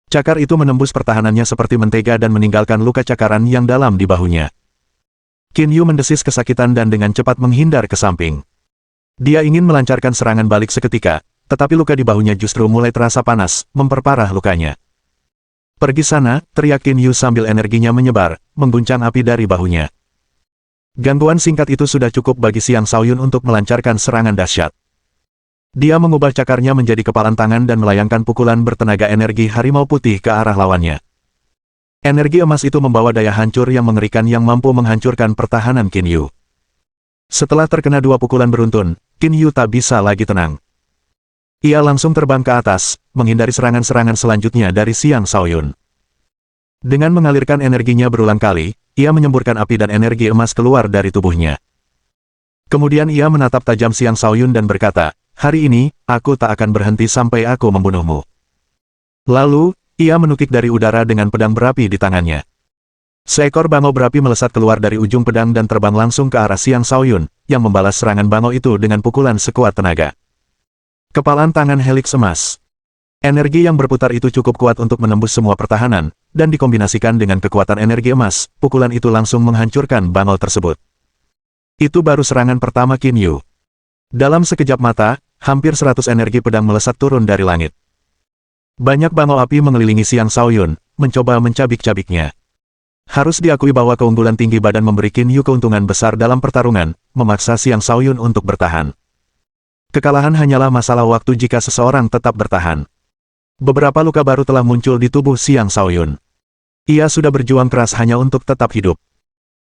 Cakar itu menembus pertahanannya seperti mentega dan meninggalkan luka cakaran yang dalam di bahunya. Qin Yu mendesis kesakitan dan dengan cepat menghindar ke samping. Dia ingin melancarkan serangan balik seketika, tetapi luka di bahunya justru mulai terasa panas, memperparah lukanya. "Pergi sana," teriak Qin Yu sambil energinya menyebar, mengguncang api dari bahunya. Gangguan singkat itu sudah cukup bagi Xiang Shaoyun untuk melancarkan serangan dahsyat. Dia mengubah cakarnya menjadi kepalan tangan dan melayangkan pukulan bertenaga energi harimau putih ke arah lawannya. Energi emas itu membawa daya hancur yang mengerikan yang mampu menghancurkan pertahanan Qin Yu. Setelah terkena 2 pukulan beruntun, Qin Yu tak bisa lagi tenang. Ia langsung terbang ke atas, menghindari serangan-serangan selanjutnya dari Xiang Shaoyun. Dengan mengalirkan energinya berulang kali, ia menyemburkan api dan energi emas keluar dari tubuhnya. Kemudian ia menatap tajam Xiang Shaoyun dan berkata, "Hari ini, aku tak akan berhenti sampai aku membunuhmu." Lalu, ia menukik dari udara dengan pedang berapi di tangannya. Seekor bangau berapi melesat keluar dari ujung pedang dan terbang langsung ke arah Xiang Shaoyun, yang membalas serangan bangau itu dengan pukulan sekuat tenaga. Kepalan tangan heliks emas. Energi yang berputar itu cukup kuat untuk menembus semua pertahanan, dan dikombinasikan dengan kekuatan energi emas, pukulan itu langsung menghancurkan bangau tersebut. Itu baru serangan pertama Qin Yu. Dalam sekejap mata, hampir 100 energi pedang melesat turun dari langit. Banyak bangau api mengelilingi Xiang Shaoyun, mencoba mencabik-cabiknya. Harus diakui bahwa keunggulan tinggi badan memberi Qin Yu keuntungan besar dalam pertarungan, memaksa Xiang Shaoyun untuk bertahan. Kekalahan hanyalah masalah waktu jika seseorang tetap bertahan. Beberapa luka baru telah muncul di tubuh Xiang Shaoyun. Ia sudah berjuang keras hanya untuk tetap hidup.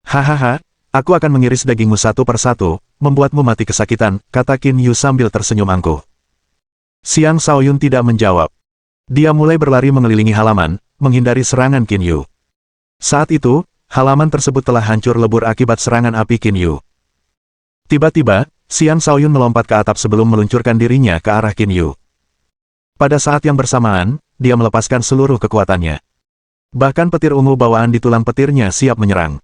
"Hahaha, aku akan mengiris dagingmu satu persatu, membuatmu mati kesakitan," kata Qin Yu sambil tersenyum angkuh. Xiang Shaoyun tidak menjawab. Dia mulai berlari mengelilingi halaman, menghindari serangan Qin Yu. Saat itu, halaman tersebut telah hancur lebur akibat serangan api Qin Yu. Tiba-tiba, Xiang Shaoyun melompat ke atap sebelum meluncurkan dirinya ke arah Qin Yu. Pada saat yang bersamaan, dia melepaskan seluruh kekuatannya. Bahkan petir ungu bawaan di tulang petirnya siap menyerang.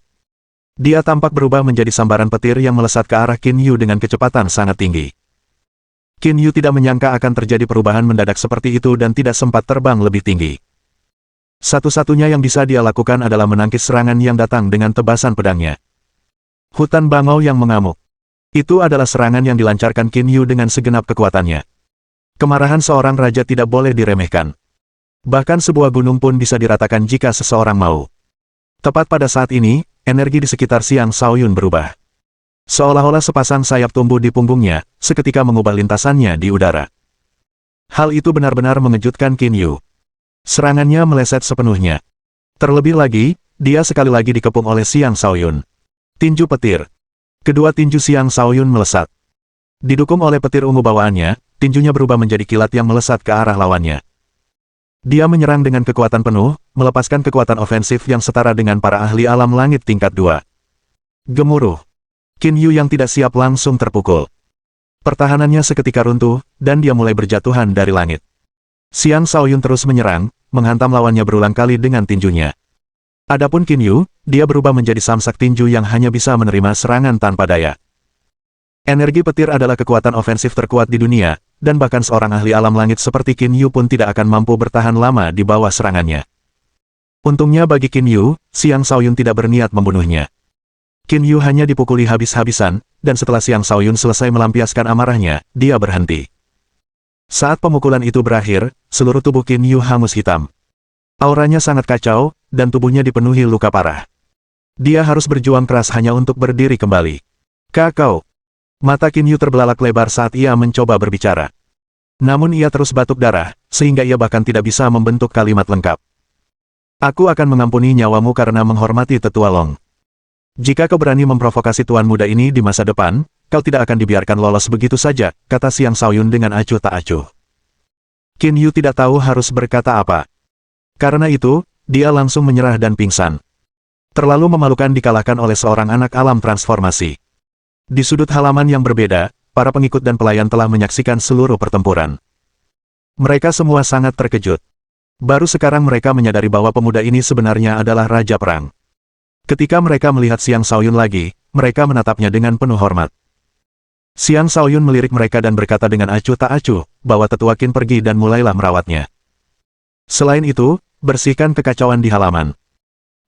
Dia tampak berubah menjadi sambaran petir yang melesat ke arah Qin Yu dengan kecepatan sangat tinggi. Qin Yu tidak menyangka akan terjadi perubahan mendadak seperti itu dan tidak sempat terbang lebih tinggi. Satu-satunya yang bisa dia lakukan adalah menangkis serangan yang datang dengan tebasan pedangnya. Hutan bangau yang mengamuk. Itu adalah serangan yang dilancarkan Qin Yu dengan segenap kekuatannya. Kemarahan seorang raja tidak boleh diremehkan. Bahkan sebuah gunung pun bisa diratakan jika seseorang mau. Tepat pada saat ini, energi di sekitar Xiang Shaoyun berubah. Seolah-olah sepasang sayap tumbuh di punggungnya, seketika mengubah lintasannya di udara. Hal itu benar-benar mengejutkan Qin Yu. Serangannya meleset sepenuhnya. Terlebih lagi, dia sekali lagi dikepung oleh Xiang Shaoyun. Tinju petir. Kedua tinju Xiang Shaoyun melesat. Didukung oleh petir ungu bawaannya, tinjunya berubah menjadi kilat yang melesat ke arah lawannya. Dia menyerang dengan kekuatan penuh, melepaskan kekuatan ofensif yang setara dengan para ahli alam langit tingkat 2. Gemuruh. Qin Yu yang tidak siap langsung terpukul. Pertahanannya seketika runtuh, dan dia mulai berjatuhan dari langit. Xiang Shaoyun terus menyerang, menghantam lawannya berulang kali dengan tinjunya. Adapun Qin Yu, dia berubah menjadi samsak tinju yang hanya bisa menerima serangan tanpa daya. Energi petir adalah kekuatan ofensif terkuat di dunia, dan bahkan seorang ahli alam langit seperti Qin Yu pun tidak akan mampu bertahan lama di bawah serangannya. Untungnya bagi Qin Yu, Xiang Shaoyun tidak berniat membunuhnya. Qin Yu hanya dipukuli habis-habisan, dan setelah Xiang Shaoyun selesai melampiaskan amarahnya, dia berhenti. Saat pemukulan itu berakhir, seluruh tubuh Qin Yu hangus hitam. Auranya sangat kacau, dan tubuhnya dipenuhi luka parah. Dia harus berjuang keras hanya untuk berdiri kembali. "Kakao!" Mata Qin Yu terbelalak lebar saat ia mencoba berbicara. Namun ia terus batuk darah, sehingga ia bahkan tidak bisa membentuk kalimat lengkap. Aku akan mengampuni nyawamu karena menghormati tetua Long. Jika kau berani memprovokasi tuan muda ini di masa depan, kau tidak akan dibiarkan lolos begitu saja, kata Xiang Shaoyun dengan acuh tak acuh. Qin Yu tidak tahu harus berkata apa. Karena itu, dia langsung menyerah dan pingsan. Terlalu memalukan dikalahkan oleh seorang anak alam transformasi. Di sudut halaman yang berbeda, para pengikut dan pelayan telah menyaksikan seluruh pertempuran. Mereka semua sangat terkejut. Baru sekarang mereka menyadari bahwa pemuda ini sebenarnya adalah Raja Perang. Ketika mereka melihat Xiang Shaoyun lagi, mereka menatapnya dengan penuh hormat. Xiang Shaoyun melirik mereka dan berkata dengan acuh tak acuh, bahwa tetua Qin pergi dan mulailah merawatnya. Selain itu, bersihkan kekacauan di halaman.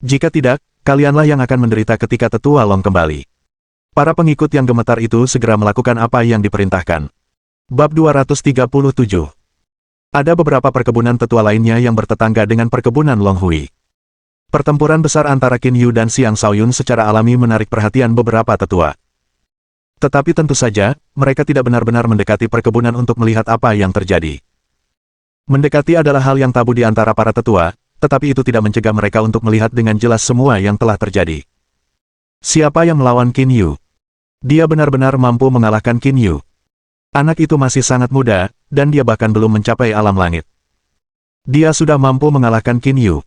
Jika tidak, kalianlah yang akan menderita ketika tetua Long kembali. Para pengikut yang gemetar itu segera melakukan apa yang diperintahkan. Bab 237. Ada beberapa perkebunan tetua lainnya yang bertetangga dengan perkebunan Long Hui. Pertempuran besar antara Qin Yu dan Xiang Shaoyun secara alami menarik perhatian beberapa tetua. Tetapi tentu saja, mereka tidak benar-benar mendekati perkebunan untuk melihat apa yang terjadi. Mendekati adalah hal yang tabu di antara para tetua, tetapi itu tidak mencegah mereka untuk melihat dengan jelas semua yang telah terjadi. Siapa yang melawan Qin Yu? Dia benar-benar mampu mengalahkan Qin Yu. Anak itu masih sangat muda, dan dia bahkan belum mencapai alam langit. Dia sudah mampu mengalahkan Qin Yu.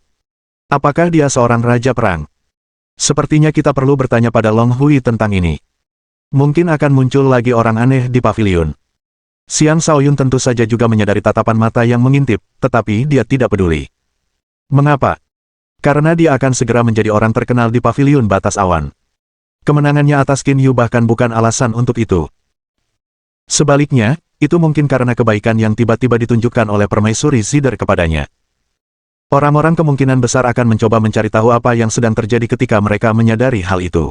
Apakah dia seorang raja perang? Sepertinya kita perlu bertanya pada Long Hui tentang ini. Mungkin akan muncul lagi orang aneh di pavilion. Xiang Shaoyun tentu saja juga menyadari tatapan mata yang mengintip, tetapi dia tidak peduli. Mengapa? Karena dia akan segera menjadi orang terkenal di pavilion batas awan. Kemenangannya atas Qin Yu bahkan bukan alasan untuk itu. Sebaliknya, itu mungkin karena kebaikan yang tiba-tiba ditunjukkan oleh permaisuri Zider kepadanya. Orang-orang kemungkinan besar akan mencoba mencari tahu apa yang sedang terjadi ketika mereka menyadari hal itu.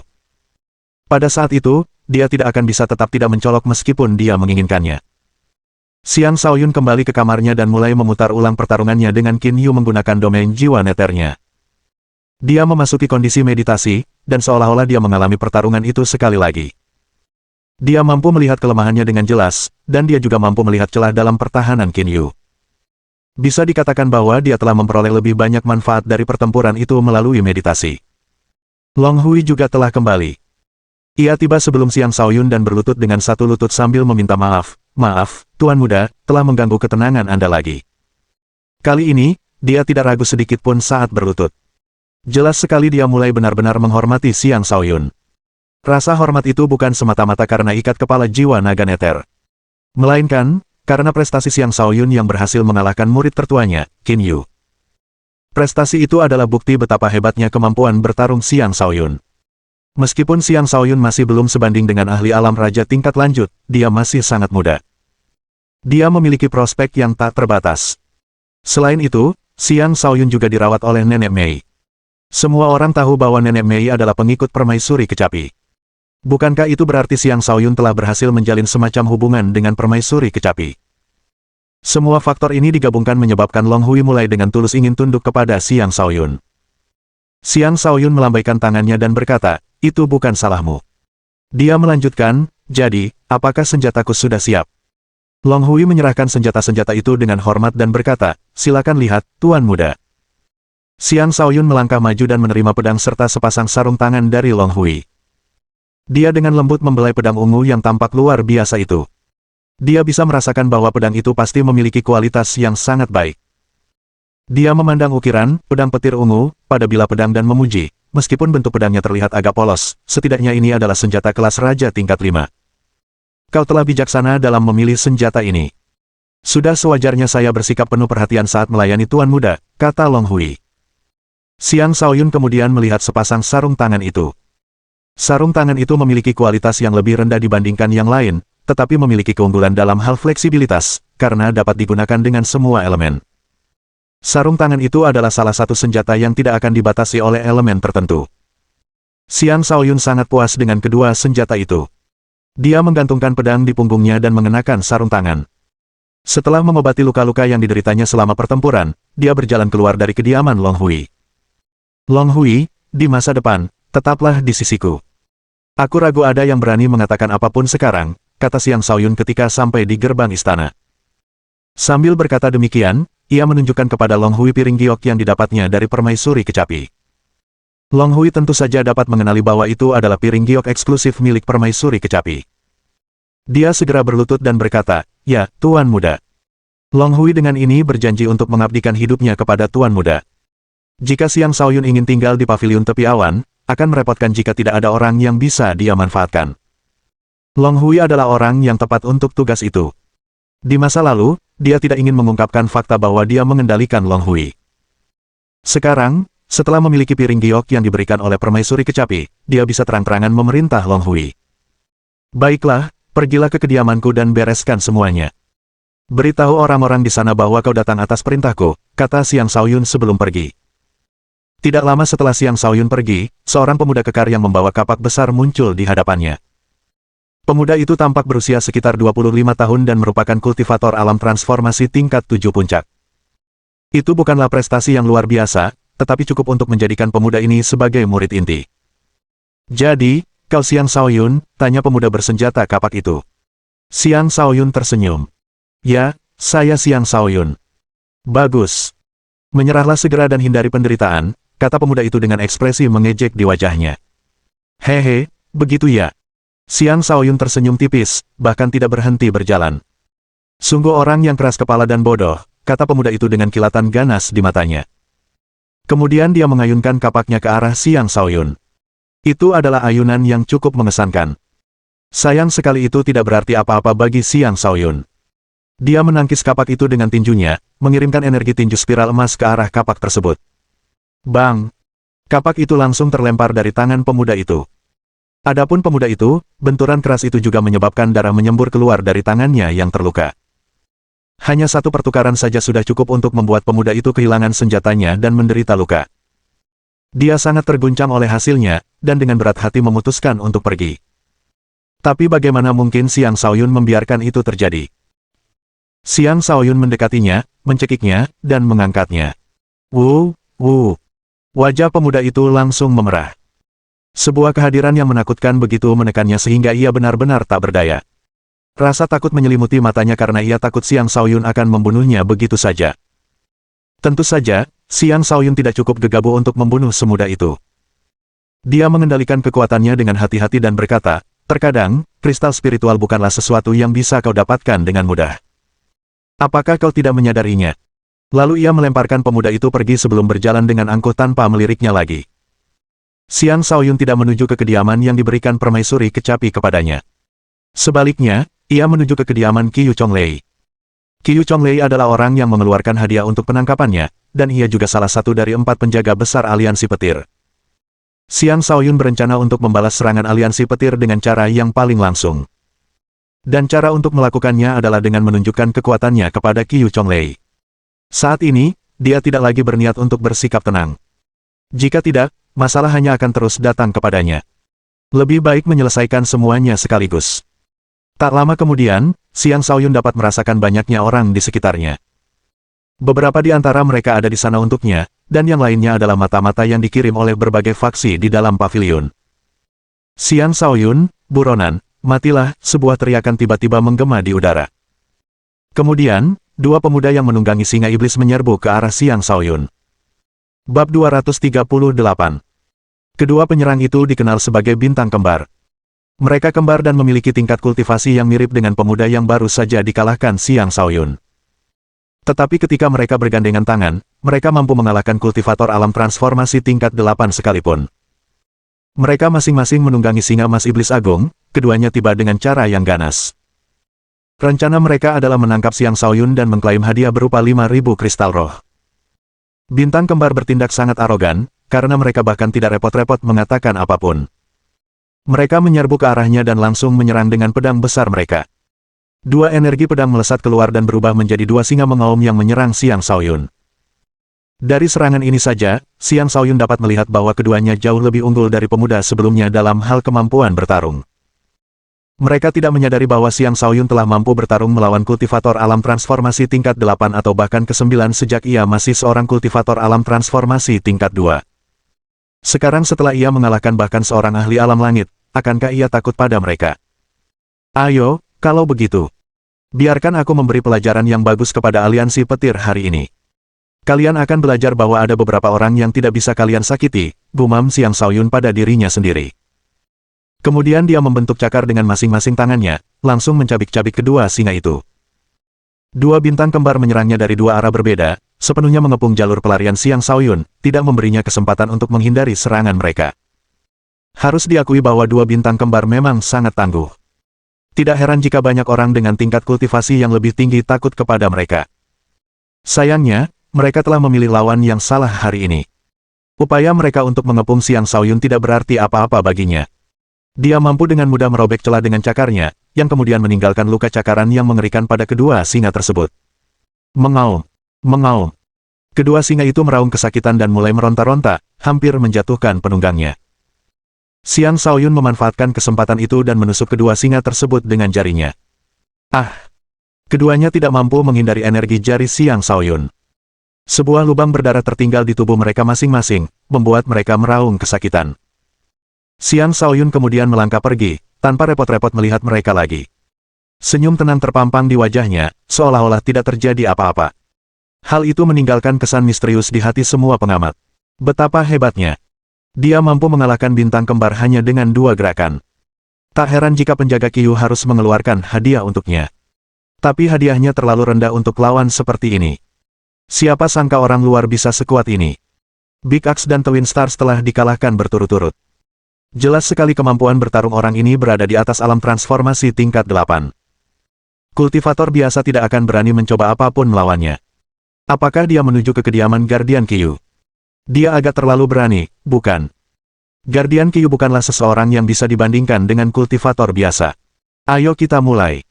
Pada saat itu, dia tidak akan bisa tetap tidak mencolok meskipun dia menginginkannya. Xiang Shaoyun kembali ke kamarnya dan mulai memutar ulang pertarungannya dengan Qin Yu menggunakan domain jiwa neternya. Dia memasuki kondisi meditasi, dan seolah-olah dia mengalami pertarungan itu sekali lagi. Dia mampu melihat kelemahannya dengan jelas, dan dia juga mampu melihat celah dalam pertahanan Qin Yu. Bisa dikatakan bahwa dia telah memperoleh lebih banyak manfaat dari pertempuran itu melalui meditasi. Long Hui juga telah kembali. Ia tiba sebelum Xiang Shaoyun dan berlutut dengan satu lutut sambil meminta maaf. Maaf, Tuan Muda, telah mengganggu ketenangan Anda lagi. Kali ini, dia tidak ragu sedikit pun saat berlutut. Jelas sekali dia mulai benar-benar menghormati Xiang Shaoyun. Rasa hormat itu bukan semata-mata karena ikat kepala jiwa naga neter. Melainkan, karena prestasi Xiang Shaoyun yang berhasil mengalahkan murid tertuanya, Qin Yu. Prestasi itu adalah bukti betapa hebatnya kemampuan bertarung Xiang Shaoyun. Meskipun Xiang Shaoyun masih belum sebanding dengan ahli alam raja tingkat lanjut, dia masih sangat muda. Dia memiliki prospek yang tak terbatas. Selain itu, Xiang Shaoyun juga dirawat oleh Nenek Mei. Semua orang tahu bahwa Nenek Mei adalah pengikut permaisuri kecapi. Bukankah itu berarti Xiang Shaoyun telah berhasil menjalin semacam hubungan dengan permaisuri kecapi? Semua faktor ini digabungkan menyebabkan Long Hui mulai dengan tulus ingin tunduk kepada Xiang Shaoyun. Xiang Shaoyun melambaikan tangannya dan berkata, itu bukan salahmu. Dia melanjutkan, jadi, apakah senjataku sudah siap? Long Hui menyerahkan senjata-senjata itu dengan hormat dan berkata, silakan lihat, Tuan Muda. Xiang Shaoyun melangkah maju dan menerima pedang serta sepasang sarung tangan dari Long Hui. Dia dengan lembut membelai pedang ungu yang tampak luar biasa itu. Dia bisa merasakan bahwa pedang itu pasti memiliki kualitas yang sangat baik. Dia memandang ukiran, pedang petir ungu, pada bilah pedang dan memuji, meskipun bentuk pedangnya terlihat agak polos, setidaknya ini adalah senjata kelas raja tingkat 5. Kau telah bijaksana dalam memilih senjata ini. Sudah sewajarnya saya bersikap penuh perhatian saat melayani Tuan Muda, kata Long Hui. Xiang Shaoyun kemudian melihat sepasang sarung tangan itu. Sarung tangan itu memiliki kualitas yang lebih rendah dibandingkan yang lain, tetapi memiliki keunggulan dalam hal fleksibilitas, karena dapat digunakan dengan semua elemen. Sarung tangan itu adalah salah satu senjata yang tidak akan dibatasi oleh elemen tertentu. Xiang Shaoyun sangat puas dengan kedua senjata itu. Dia menggantungkan pedang di punggungnya dan mengenakan sarung tangan. Setelah mengobati luka-luka yang dideritanya selama pertempuran, dia berjalan keluar dari kediaman Long Hui. Long Hui, di masa depan, tetaplah di sisiku. Aku ragu ada yang berani mengatakan apapun sekarang, kata Xiang Shaoyun ketika sampai di gerbang istana. Sambil berkata demikian, ia menunjukkan kepada Long Hui piring giok yang didapatnya dari permaisuri kecapi. Long Hui tentu saja dapat mengenali bahwa itu adalah piring giok eksklusif milik permaisuri kecapi. Dia segera berlutut dan berkata, "Ya, Tuan Muda." Long Hui dengan ini berjanji untuk mengabdikan hidupnya kepada Tuan Muda. Jika Xiang Shaoyun ingin tinggal di pavilion tepi awan, akan merepotkan jika tidak ada orang yang bisa dia manfaatkan. Long Hui adalah orang yang tepat untuk tugas itu. Di masa lalu, dia tidak ingin mengungkapkan fakta bahwa dia mengendalikan Long Hui. Sekarang, setelah memiliki piring giok yang diberikan oleh permaisuri kecapi, dia bisa terang-terangan memerintah Long Hui. "Baiklah, pergilah ke kediamanku dan bereskan semuanya. Beritahu orang-orang di sana bahwa kau datang atas perintahku," kata Xiang Shaoyun sebelum pergi. Tidak lama setelah Xiang Shaoyun pergi, seorang pemuda kekar yang membawa kapak besar muncul di hadapannya. Pemuda itu tampak berusia sekitar 25 tahun dan merupakan kultivator alam transformasi tingkat 7 puncak. Itu bukanlah prestasi yang luar biasa, tetapi cukup untuk menjadikan pemuda ini sebagai murid inti. "Jadi, kau Xiang Shaoyun?" tanya pemuda bersenjata kapak itu. Xiang Shaoyun tersenyum. "Ya, saya Xiang Shaoyun." "Bagus. Menyerahlah segera dan hindari penderitaan," kata pemuda itu dengan ekspresi mengejek di wajahnya. "Hehe, begitu ya." Xiang Shaoyun tersenyum tipis, bahkan tidak berhenti berjalan. "Sungguh orang yang keras kepala dan bodoh," kata pemuda itu dengan kilatan ganas di matanya. Kemudian dia mengayunkan kapaknya ke arah Xiang Shaoyun. Itu adalah ayunan yang cukup mengesankan. Sayang sekali itu tidak berarti apa-apa bagi Xiang Shaoyun. Dia menangkis kapak itu dengan tinjunya, mengirimkan energi tinju spiral emas ke arah kapak tersebut. Bang! Kapak itu langsung terlempar dari tangan pemuda itu. Adapun pemuda itu, benturan keras itu juga menyebabkan darah menyembur keluar dari tangannya yang terluka. Hanya satu pertukaran saja sudah cukup untuk membuat pemuda itu kehilangan senjatanya dan menderita luka. Dia sangat terguncang oleh hasilnya, dan dengan berat hati memutuskan untuk pergi. Tapi bagaimana mungkin Xiang Shaoyun membiarkan itu terjadi? Xiang Shaoyun mendekatinya, mencekiknya, dan mengangkatnya. "Wu, wu." Wajah pemuda itu langsung memerah. Sebuah kehadiran yang menakutkan begitu menekannya sehingga ia benar-benar tak berdaya. Rasa takut menyelimuti matanya karena ia takut Xiang Shaoyun akan membunuhnya begitu saja. Tentu saja, Xiang Shaoyun tidak cukup gegabah untuk membunuh semudah itu. Dia mengendalikan kekuatannya dengan hati-hati dan berkata, "Terkadang, kristal spiritual bukanlah sesuatu yang bisa kau dapatkan dengan mudah. Apakah kau tidak menyadarinya?" Lalu ia melemparkan pemuda itu pergi sebelum berjalan dengan angkuh tanpa meliriknya lagi. Xiang Shaoyun tidak menuju ke kediaman yang diberikan permaisuri kecapi kepadanya. Sebaliknya, ia menuju ke kediaman Qiyu Chonglei. Qiyu Chonglei adalah orang yang mengeluarkan hadiah untuk penangkapannya, dan ia juga salah satu dari 4 penjaga besar aliansi petir. Xiang Shaoyun berencana untuk membalas serangan aliansi petir dengan cara yang paling langsung. Dan cara untuk melakukannya adalah dengan menunjukkan kekuatannya kepada Qiyu Chonglei. Saat ini, dia tidak lagi berniat untuk bersikap tenang. Jika tidak, masalah hanya akan terus datang kepadanya. Lebih baik menyelesaikan semuanya sekaligus. Tak lama kemudian, Xiang Shaoyun dapat merasakan banyaknya orang di sekitarnya. Beberapa di antara mereka ada di sana untuknya, dan yang lainnya adalah mata-mata yang dikirim oleh berbagai faksi di dalam pavilion. "Xiang Shaoyun, buronan, matilah!" Sebuah teriakan tiba-tiba menggema di udara. Kemudian, 2 pemuda yang menunggangi singa iblis menyerbu ke arah Xiang Shaoyun. Bab 238. Kedua penyerang itu dikenal sebagai bintang kembar. Mereka kembar dan memiliki tingkat kultivasi yang mirip dengan pemuda yang baru saja dikalahkan Xiang Shaoyun. Tetapi ketika mereka bergandengan tangan, mereka mampu mengalahkan kultivator alam transformasi tingkat 8 sekalipun. Mereka masing-masing menunggangi singa emas iblis agung, keduanya tiba dengan cara yang ganas. Rencana mereka adalah menangkap Xiang Shaoyun dan mengklaim hadiah berupa 5.000 kristal roh. Bintang kembar bertindak sangat arogan, karena mereka bahkan tidak repot-repot mengatakan apapun. Mereka menyerbu ke arahnya dan langsung menyerang dengan pedang besar mereka. 2 energi pedang melesat keluar dan berubah menjadi 2 singa mengaum yang menyerang Xiang Shaoyun. Dari serangan ini saja, Xiang Shaoyun dapat melihat bahwa keduanya jauh lebih unggul dari pemuda sebelumnya dalam hal kemampuan bertarung. Mereka tidak menyadari bahwa Xiang Shaoyun telah mampu bertarung melawan kultivator alam transformasi tingkat 8 atau bahkan ke-9 sejak ia masih seorang kultivator alam transformasi tingkat 2. Sekarang setelah ia mengalahkan bahkan seorang ahli alam langit, akankah ia takut pada mereka? Ayo, kalau begitu. Biarkan aku memberi pelajaran yang bagus kepada aliansi petir hari ini. Kalian akan belajar bahwa ada beberapa orang yang tidak bisa kalian sakiti, gumam Xiang Shaoyun pada dirinya sendiri. Kemudian dia membentuk cakar dengan masing-masing tangannya, langsung mencabik-cabik kedua singa itu. Dua bintang kembar menyerangnya dari dua arah berbeda, sepenuhnya mengepung jalur pelarian Xiang Shaoyun, tidak memberinya kesempatan untuk menghindari serangan mereka. Harus diakui bahwa dua bintang kembar memang sangat tangguh. Tidak heran jika banyak orang dengan tingkat kultivasi yang lebih tinggi takut kepada mereka. Sayangnya, mereka telah memilih lawan yang salah hari ini. Upaya mereka untuk mengepung Xiang Shaoyun tidak berarti apa-apa baginya. Dia mampu dengan mudah merobek celah dengan cakarnya, yang kemudian meninggalkan luka cakaran yang mengerikan pada kedua singa tersebut. Mengaum, mengaum. Kedua singa itu meraung kesakitan dan mulai meronta-ronta, hampir menjatuhkan penunggangnya. Xiang Shaoyun memanfaatkan kesempatan itu dan menusuk kedua singa tersebut dengan jarinya. Ah! Keduanya tidak mampu menghindari energi jari Xiang Shaoyun. Sebuah lubang berdarah tertinggal di tubuh mereka masing-masing, membuat mereka meraung kesakitan. Xiang Shaoyun kemudian melangkah pergi, tanpa repot-repot melihat mereka lagi. Senyum tenang terpampang di wajahnya, seolah-olah tidak terjadi apa-apa. Hal itu meninggalkan kesan misterius di hati semua pengamat. Betapa hebatnya. Dia mampu mengalahkan bintang kembar hanya dengan dua gerakan. Tak heran jika penjaga Qiyu harus mengeluarkan hadiah untuknya. Tapi hadiahnya terlalu rendah untuk lawan seperti ini. Siapa sangka orang luar bisa sekuat ini. Big Axe dan Twin Stars telah dikalahkan berturut-turut. Jelas sekali kemampuan bertarung orang ini berada di atas alam transformasi tingkat 8. Kultivator biasa tidak akan berani mencoba apapun melawannya. Apakah dia menuju ke kediaman Guardian Qiyu? Dia agak terlalu berani, bukan? Guardian Qiyu bukanlah seseorang yang bisa dibandingkan dengan kultivator biasa. Ayo kita mulai.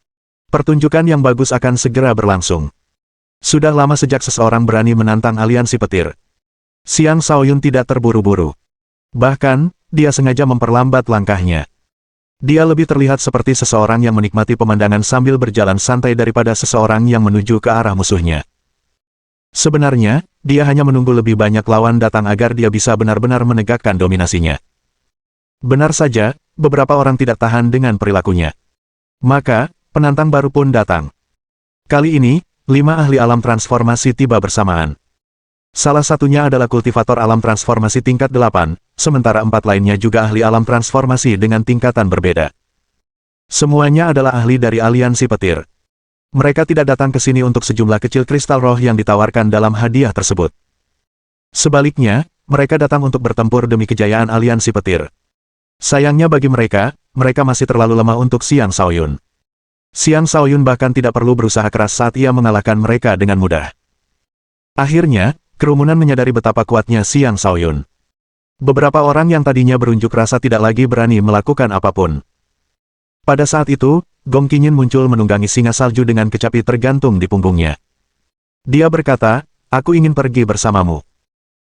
Pertunjukan yang bagus akan segera berlangsung. Sudah lama sejak seseorang berani menantang aliansi petir. Xiang Shaoyun tidak terburu-buru. Bahkan, dia sengaja memperlambat langkahnya. Dia lebih terlihat seperti seseorang yang menikmati pemandangan sambil berjalan santai daripada seseorang yang menuju ke arah musuhnya. Sebenarnya, dia hanya menunggu lebih banyak lawan datang agar dia bisa benar-benar menegakkan dominasinya. Benar saja, beberapa orang tidak tahan dengan perilakunya. Maka, penantang baru pun datang. Kali ini, 5 ahli alam transformasi tiba bersamaan. Salah satunya adalah kultivator alam transformasi tingkat 8, sementara 4 lainnya juga ahli alam transformasi dengan tingkatan berbeda. Semuanya adalah ahli dari aliansi petir. Mereka tidak datang ke sini untuk sejumlah kecil kristal roh yang ditawarkan dalam hadiah tersebut. Sebaliknya, mereka datang untuk bertempur demi kejayaan aliansi petir. Sayangnya bagi mereka, mereka masih terlalu lemah untuk Xiang Shaoyun. Xiang Shaoyun bahkan tidak perlu berusaha keras saat ia mengalahkan mereka dengan mudah. Akhirnya, kerumunan menyadari betapa kuatnya Xiang Shaoyun. Beberapa orang yang tadinya berunjuk rasa tidak lagi berani melakukan apapun. Pada saat itu, Gong Qingyin muncul menunggangi singa salju dengan kecapi tergantung di punggungnya. Dia berkata, "Aku ingin pergi bersamamu."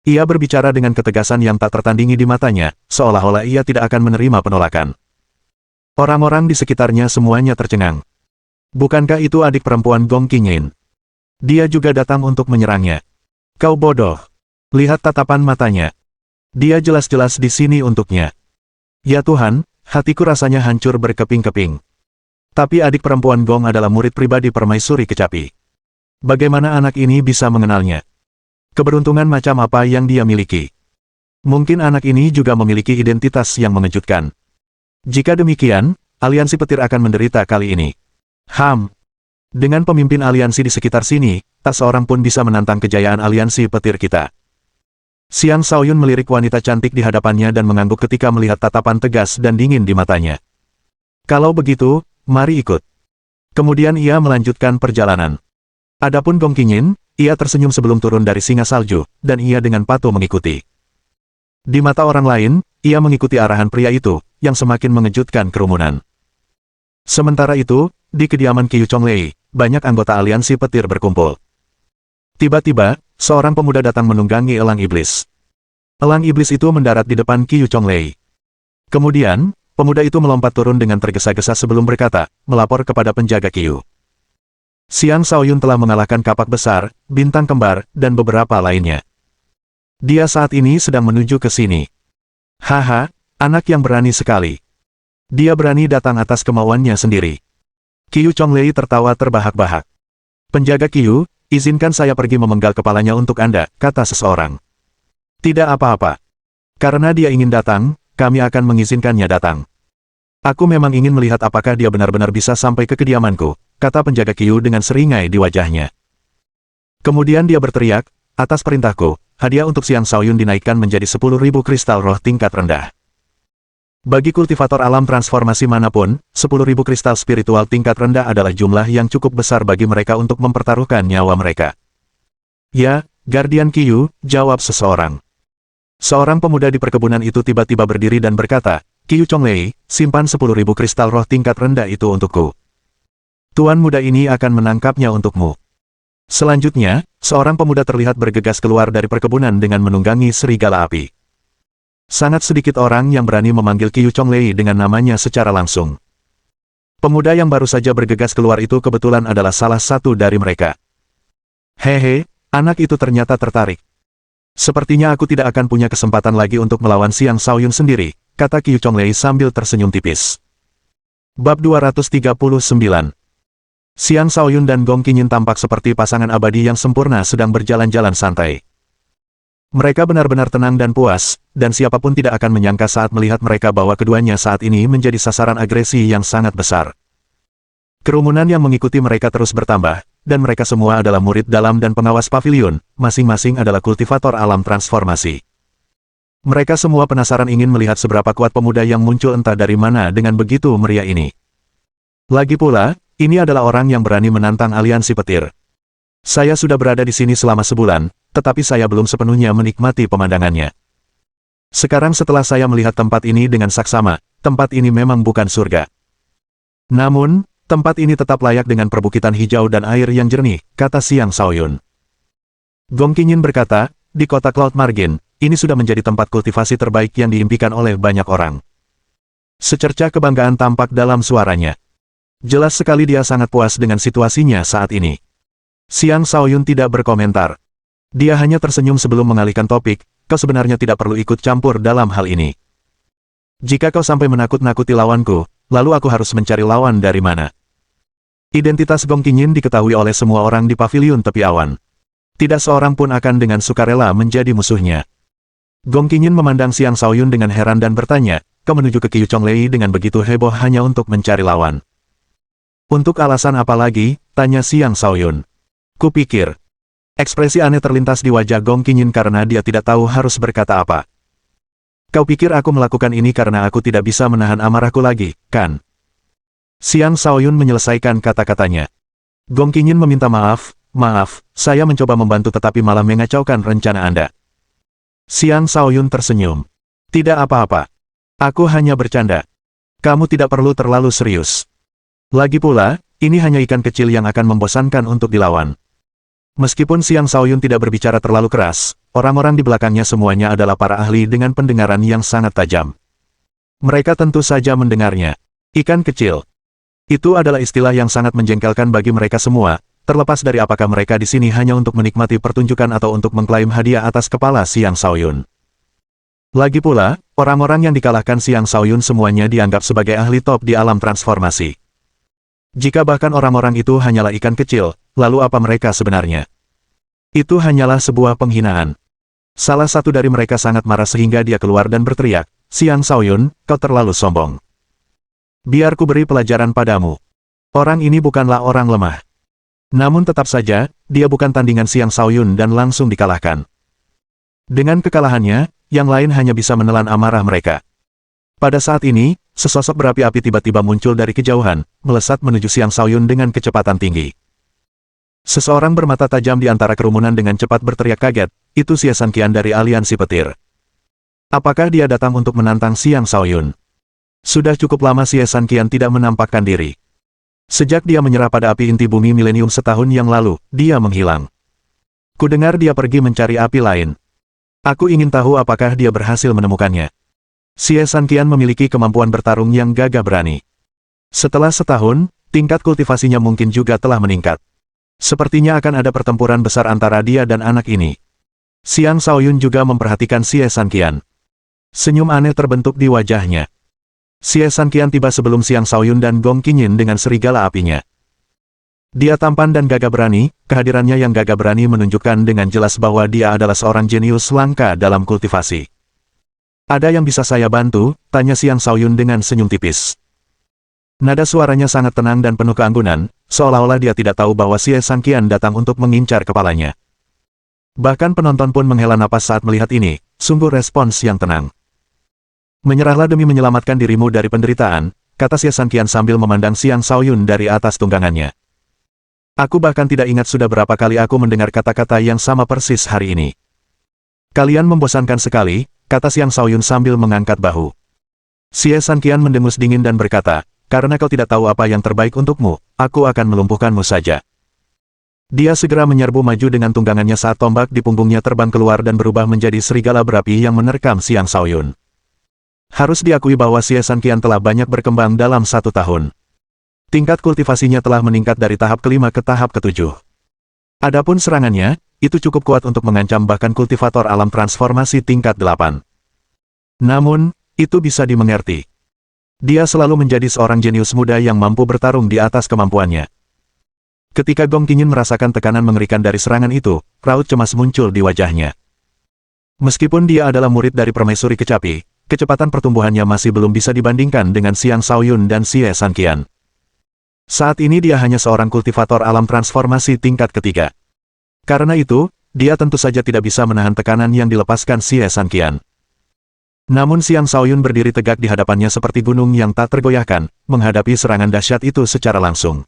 Ia berbicara dengan ketegasan yang tak tertandingi di matanya, seolah-olah ia tidak akan menerima penolakan. Orang-orang di sekitarnya semuanya tercengang. Bukankah itu adik perempuan Gong Qingyin? Dia juga datang untuk menyerangnya. Kau bodoh. Lihat tatapan matanya. Dia jelas-jelas di sini untuknya. Ya Tuhan, hatiku rasanya hancur berkeping-keping. Tapi adik perempuan Gong adalah murid pribadi permaisuri kecapi. Bagaimana anak ini bisa mengenalnya? Keberuntungan macam apa yang dia miliki? Mungkin anak ini juga memiliki identitas yang mengejutkan. Jika demikian, aliansi petir akan menderita kali ini. Dengan pemimpin aliansi di sekitar sini, tak seorang pun bisa menantang kejayaan aliansi petir kita. Xiang Shaoyun melirik wanita cantik di hadapannya dan mengangguk ketika melihat tatapan tegas dan dingin di matanya. Kalau begitu, mari ikut. Kemudian ia melanjutkan perjalanan. Adapun Gong Qingyin, ia tersenyum sebelum turun dari singa salju, dan ia dengan patuh mengikuti. Di mata orang lain, ia mengikuti arahan pria itu, yang semakin mengejutkan kerumunan. Sementara itu, di kediaman Qiyu Chonglei, banyak anggota aliansi petir berkumpul. Tiba-tiba, seorang pemuda datang menunggangi elang iblis. Elang iblis itu mendarat di depan Qiyu Chonglei. Kemudian, pemuda itu melompat turun dengan tergesa-gesa sebelum berkata, melapor kepada penjaga Qiyu. Xiang Shaoyun telah mengalahkan kapak besar, bintang kembar, dan beberapa lainnya. Dia saat ini sedang menuju ke sini. Haha, anak yang berani sekali. Dia berani datang atas kemauannya sendiri. Qiu Chonglei tertawa terbahak-bahak. Penjaga Qiu, izinkan saya pergi memenggal kepalanya untuk Anda, kata seseorang. Tidak apa-apa. Karena dia ingin datang, kami akan mengizinkannya datang. Aku memang ingin melihat apakah dia benar-benar bisa sampai ke kediamanku, kata penjaga Qiu dengan seringai di wajahnya. Kemudian dia berteriak, atas perintahku, hadiah untuk Xiang Shaoyun dinaikkan menjadi 10.000 kristal roh tingkat rendah. Bagi kultivator alam transformasi manapun, 10.000 kristal spiritual tingkat rendah adalah jumlah yang cukup besar bagi mereka untuk mempertaruhkan nyawa mereka. Ya, Guardian Qiu, jawab seseorang. Seorang pemuda di perkebunan itu tiba-tiba berdiri dan berkata, Qiu Chonglei, simpan 10.000 kristal roh tingkat rendah itu untukku. Tuan muda ini akan menangkapnya untukmu. Selanjutnya, seorang pemuda terlihat bergegas keluar dari perkebunan dengan menunggangi serigala api. Sangat sedikit orang yang berani memanggil Qiu Chonglei dengan namanya secara langsung. Pemuda yang baru saja bergegas keluar itu kebetulan adalah salah satu dari mereka. Hehe, anak itu ternyata tertarik. Sepertinya aku tidak akan punya kesempatan lagi untuk melawan Xiang Shaoyun sendiri, kata Qiu Chonglei sambil tersenyum tipis. Bab 239. Xiang Shaoyun dan Gong Qinyin tampak seperti pasangan abadi yang sempurna sedang berjalan-jalan santai. Mereka benar-benar tenang dan puas, dan siapapun tidak akan menyangka saat melihat mereka bahwa keduanya saat ini menjadi sasaran agresi yang sangat besar. Kerumunan yang mengikuti mereka terus bertambah, dan mereka semua adalah murid dalam dan pengawas pavilion, masing-masing adalah kultivator alam transformasi. Mereka semua penasaran ingin melihat seberapa kuat pemuda yang muncul entah dari mana dengan begitu meriah ini. Lagi pula, ini adalah orang yang berani menantang aliansi petir. Saya sudah berada di sini selama sebulan, tetapi saya belum sepenuhnya menikmati pemandangannya. Sekarang setelah saya melihat tempat ini dengan saksama, tempat ini memang bukan surga. Namun, tempat ini tetap layak dengan perbukitan hijau dan air yang jernih, kata Xiang Shaoyun. Gong Qinyin berkata, di kota Cloud Margin, ini sudah menjadi tempat kultivasi terbaik yang diimpikan oleh banyak orang. Secercah kebanggaan tampak dalam suaranya. Jelas sekali dia sangat puas dengan situasinya saat ini. Xiang Shaoyun tidak berkomentar. Dia hanya tersenyum sebelum mengalihkan topik, kau sebenarnya tidak perlu ikut campur dalam hal ini. Jika kau sampai menakut-nakuti lawanku, lalu aku harus mencari lawan dari mana? Identitas Gong Qinyin diketahui oleh semua orang di pavilion tepi awan. Tidak seorang pun akan dengan sukarela menjadi musuhnya. Gong Qinyin memandang Xiang Shaoyun dengan heran dan bertanya, kau menuju ke Qiu Chonglei dengan begitu heboh hanya untuk mencari lawan. Untuk alasan apa lagi? Tanya Xiang Shaoyun. Kupikir. Ekspresi aneh terlintas di wajah Gong Qinyin karena dia tidak tahu harus berkata apa. Kau pikir aku melakukan ini karena aku tidak bisa menahan amarahku lagi, kan? Xiang Shaoyun menyelesaikan kata-katanya. Gong Qinyin meminta maaf, saya mencoba membantu tetapi malah mengacaukan rencana Anda. Xiang Shaoyun tersenyum. Tidak apa-apa. Aku hanya bercanda. Kamu tidak perlu terlalu serius. Lagi pula, ini hanya ikan kecil yang akan membosankan untuk dilawan. Meskipun Xiang Shaoyun tidak berbicara terlalu keras, orang-orang di belakangnya semuanya adalah para ahli dengan pendengaran yang sangat tajam. Mereka tentu saja mendengarnya. Ikan kecil. Itu adalah istilah yang sangat menjengkelkan bagi mereka semua, terlepas dari apakah mereka di sini hanya untuk menikmati pertunjukan atau untuk mengklaim hadiah atas kepala Xiang Shaoyun. Lagi pula, orang-orang yang dikalahkan Xiang Shaoyun semuanya dianggap sebagai ahli top di alam transformasi. Jika bahkan orang-orang itu hanyalah ikan kecil, lalu apa mereka sebenarnya? Itu hanyalah sebuah penghinaan. Salah satu dari mereka sangat marah sehingga dia keluar dan berteriak, Xiang Shaoyun, kau terlalu sombong. Biar ku beri pelajaran padamu. Orang ini bukanlah orang lemah. Namun tetap saja, dia bukan tandingan Xiang Shaoyun dan langsung dikalahkan. Dengan kekalahannya, yang lain hanya bisa menelan amarah mereka. Pada saat ini, sesosok berapi-api tiba-tiba muncul dari kejauhan, melesat menuju Xiang Shaoyun dengan kecepatan tinggi. Seseorang bermata tajam di antara kerumunan dengan cepat berteriak kaget, itu Xie Sanqian dari aliansi petir. Apakah dia datang untuk menantang Xiang Shaoyun? Sudah cukup lama Xie Sanqian tidak menampakkan diri. Sejak dia menyerah pada api inti bumi milenium setahun yang lalu, dia menghilang. Kudengar dia pergi mencari api lain. Aku ingin tahu apakah dia berhasil menemukannya. Xie Sanqian memiliki kemampuan bertarung yang gagah berani. Setelah setahun, tingkat kultivasinya mungkin juga telah meningkat. Sepertinya akan ada pertempuran besar antara dia dan anak ini. Xiang Shaoyun juga memperhatikan Xie Sanqian. Senyum aneh terbentuk di wajahnya. Xie Sanqian tiba sebelum Xiang Shaoyun dan Gong Qinyin dengan serigala apinya. Dia tampan dan gagah berani, kehadirannya yang gagah berani menunjukkan dengan jelas bahwa dia adalah seorang jenius langka dalam kultivasi. "Ada yang bisa saya bantu?" tanya Xiang Shaoyun dengan senyum tipis. Nada suaranya sangat tenang dan penuh keanggunan, seolah-olah dia tidak tahu bahwa Xie Sanqian datang untuk mengincar kepalanya. Bahkan penonton pun menghela napas saat melihat ini, sungguh respons yang tenang. "Menyerahlah demi menyelamatkan dirimu dari penderitaan," kata Xie Sanqian sambil memandang Xiang Shaoyun dari atas tunggangannya. "Aku bahkan tidak ingat sudah berapa kali aku mendengar kata-kata yang sama persis hari ini." "Kalian membosankan sekali," kata Xiang Shaoyun sambil mengangkat bahu. Xie Sanqian mendengus dingin dan berkata, "Karena kau tidak tahu apa yang terbaik untukmu, aku akan melumpuhkanmu saja." Dia segera menyerbu maju dengan tunggangannya saat tombak di punggungnya terbang keluar dan berubah menjadi serigala berapi yang menerkam Xiang Shaoyun. Harus diakui bahwa Xie Sanqian telah banyak berkembang dalam 1 tahun. Tingkat kultivasinya telah meningkat dari tahap ke-5 ke tahap ke-7. Adapun serangannya, itu cukup kuat untuk mengancam bahkan kultivator alam transformasi tingkat 8. Namun, itu bisa dimengerti. Dia selalu menjadi seorang jenius muda yang mampu bertarung di atas kemampuannya. Ketika Gong Qinyin merasakan tekanan mengerikan dari serangan itu, raut cemas muncul di wajahnya. Meskipun dia adalah murid dari permaisuri kecapi, kecepatan pertumbuhannya masih belum bisa dibandingkan dengan Xiang Shaoyun dan Xie Sanqian. Saat ini dia hanya seorang kultivator alam transformasi tingkat ketiga. Karena itu, dia tentu saja tidak bisa menahan tekanan yang dilepaskan Xie Sanqian. Namun Xiang Shaoyun berdiri tegak di hadapannya seperti gunung yang tak tergoyahkan, menghadapi serangan dahsyat itu secara langsung.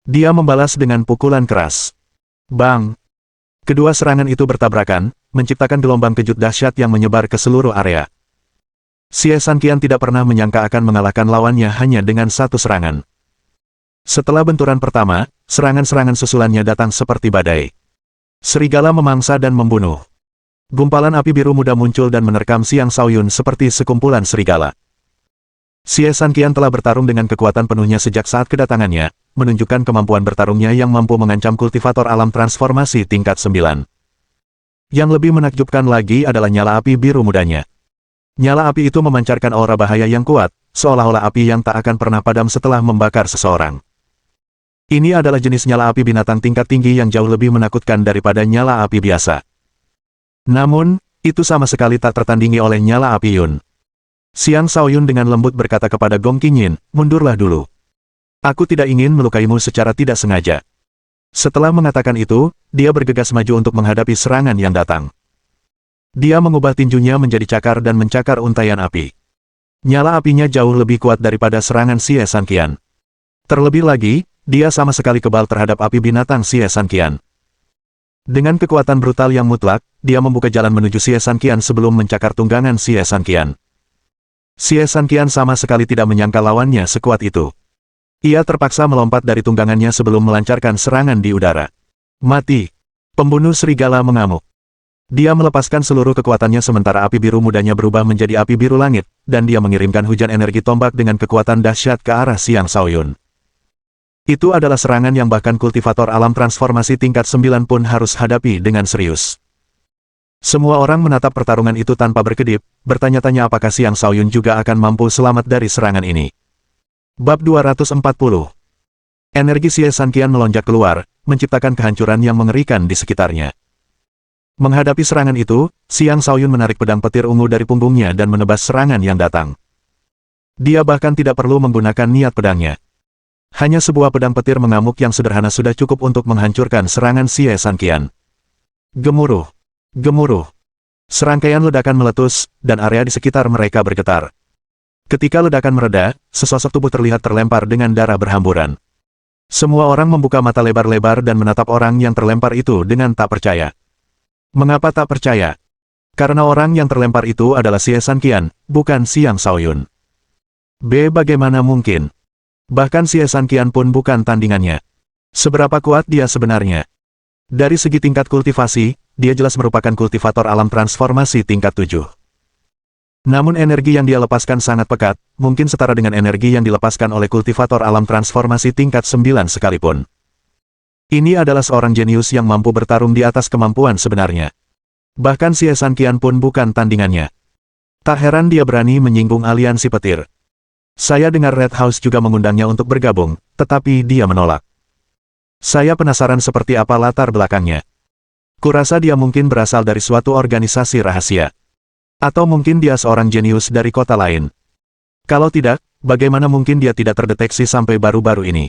Dia membalas dengan pukulan keras. Bang! Kedua serangan itu bertabrakan, menciptakan gelombang kejut dahsyat yang menyebar ke seluruh area. Xie Sanqian tidak pernah menyangka akan mengalahkan lawannya hanya dengan 1 serangan. Setelah benturan pertama, serangan-serangan susulannya datang seperti badai. Serigala memangsa dan membunuh. Gumpalan api biru muda muncul dan menerkam Xiang Shaoyun seperti sekumpulan serigala. Xie Sanqian telah bertarung dengan kekuatan penuhnya sejak saat kedatangannya, menunjukkan kemampuan bertarungnya yang mampu mengancam kultivator alam transformasi tingkat 9. Yang lebih menakjubkan lagi adalah nyala api biru mudanya. Nyala api itu memancarkan aura bahaya yang kuat, seolah-olah api yang tak akan pernah padam setelah membakar seseorang. Ini adalah jenis nyala api binatang tingkat tinggi yang jauh lebih menakutkan daripada nyala api biasa. Namun, itu sama sekali tak tertandingi oleh nyala api Yun. Xiang Shaoyun dengan lembut berkata kepada Gong Qinyin, "Mundurlah dulu. Aku tidak ingin melukaimu secara tidak sengaja." Setelah mengatakan itu, dia bergegas maju untuk menghadapi serangan yang datang. Dia mengubah tinjunya menjadi cakar dan mencakar untaian api. Nyala apinya jauh lebih kuat daripada serangan Xie Sanqian. Terlebih lagi, dia sama sekali kebal terhadap api binatang Xie Sanqian. Dengan kekuatan brutal yang mutlak, dia membuka jalan menuju Xie Sanqian sebelum mencakar tunggangan Xie Sanqian. Xie Sanqian sama sekali tidak menyangka lawannya sekuat itu. Ia terpaksa melompat dari tunggangannya sebelum melancarkan serangan di udara. "Mati!" Pembunuh serigala mengamuk. Dia melepaskan seluruh kekuatannya sementara api biru mudanya berubah menjadi api biru langit, dan dia mengirimkan hujan energi tombak dengan kekuatan dahsyat ke arah Xiang Shaoyun. Itu adalah serangan yang bahkan kultivator alam transformasi tingkat 9 pun harus hadapi dengan serius. Semua orang menatap pertarungan itu tanpa berkedip, bertanya-tanya apakah Xiang Shaoyun juga akan mampu selamat dari serangan ini. Bab 240. Energi Xie Sanqian melonjak keluar, menciptakan kehancuran yang mengerikan di sekitarnya. Menghadapi serangan itu, Xiang Shaoyun menarik pedang petir ungu dari punggungnya dan menebas serangan yang datang. Dia bahkan tidak perlu menggunakan niat pedangnya. Hanya sebuah pedang petir mengamuk yang sederhana sudah cukup untuk menghancurkan serangan Xie Sanqian. Gemuruh. Gemuruh. Serangkaian ledakan meletus, dan area di sekitar mereka bergetar. Ketika ledakan mereda, sesosok tubuh terlihat terlempar dengan darah berhamburan. Semua orang membuka mata lebar-lebar dan menatap orang yang terlempar itu dengan tak percaya. Mengapa tak percaya? Karena orang yang terlempar itu adalah Xie Sanqian, bukan Xiang Shaoyun. Bagaimana mungkin? Bahkan Xie Sanqian pun bukan tandingannya. Seberapa kuat dia sebenarnya? Dari segi tingkat kultivasi, dia jelas merupakan kultivator alam transformasi tingkat 7. Namun energi yang dia lepaskan sangat pekat, mungkin setara dengan energi yang dilepaskan oleh kultivator alam transformasi tingkat 9 sekalipun. Ini adalah seorang jenius yang mampu bertarung di atas kemampuan sebenarnya. Bahkan Xie Sanqian pun bukan tandingannya. Tak heran dia berani menyinggung aliansi petir. Saya dengar Red House juga mengundangnya untuk bergabung, tetapi dia menolak. Saya penasaran seperti apa latar belakangnya. Kurasa dia mungkin berasal dari suatu organisasi rahasia. Atau mungkin dia seorang jenius dari kota lain. Kalau tidak, bagaimana mungkin dia tidak terdeteksi sampai baru-baru ini?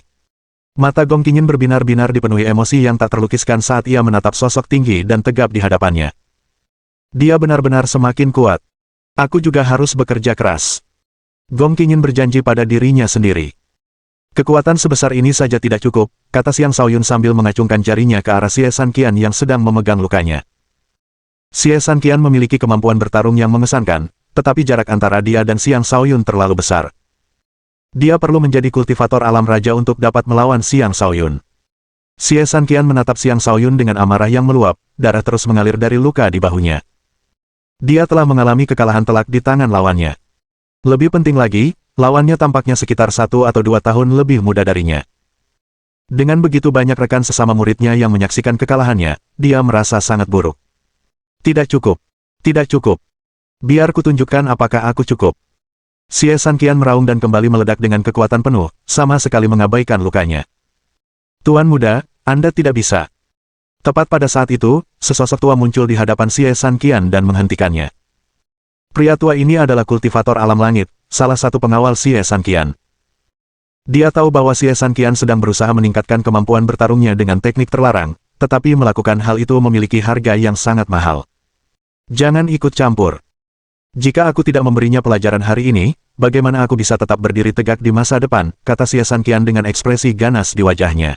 Mata Gong Qingyin berbinar-binar dipenuhi emosi yang tak terlukiskan saat ia menatap sosok tinggi dan tegap di hadapannya. Dia benar-benar semakin kuat. Aku juga harus bekerja keras. Gong Qingyin berjanji pada dirinya sendiri. Kekuatan sebesar ini saja tidak cukup, kata Xiang Shaoyun sambil mengacungkan jarinya ke arah Xie Sanqian yang sedang memegang lukanya. Xie Sanqian memiliki kemampuan bertarung yang mengesankan, tetapi jarak antara dia dan Xiang Shaoyun terlalu besar. Dia perlu menjadi kultivator alam raja untuk dapat melawan Xiang Shaoyun. Xie Sanqian menatap Xiang Shaoyun dengan amarah yang meluap, darah terus mengalir dari luka di bahunya. Dia telah mengalami kekalahan telak di tangan lawannya. Lebih penting lagi, lawannya tampaknya sekitar 1 atau 2 tahun lebih muda darinya. Dengan begitu banyak rekan sesama muridnya yang menyaksikan kekalahannya, dia merasa sangat buruk. Tidak cukup. Tidak cukup. Biar kutunjukkan apakah aku cukup. Xie Sanqian meraung dan kembali meledak dengan kekuatan penuh, sama sekali mengabaikan lukanya. Tuan muda, Anda tidak bisa. Tepat pada saat itu, sesosok tua muncul di hadapan Xie Sanqian dan menghentikannya. Pria tua ini adalah kultivator alam langit, salah satu pengawal Xie Sanqian. Dia tahu bahwa Xie Sanqian sedang berusaha meningkatkan kemampuan bertarungnya dengan teknik terlarang, tetapi melakukan hal itu memiliki harga yang sangat mahal. Jangan ikut campur. Jika aku tidak memberinya pelajaran hari ini, bagaimana aku bisa tetap berdiri tegak di masa depan, kata Xie Sanqian dengan ekspresi ganas di wajahnya.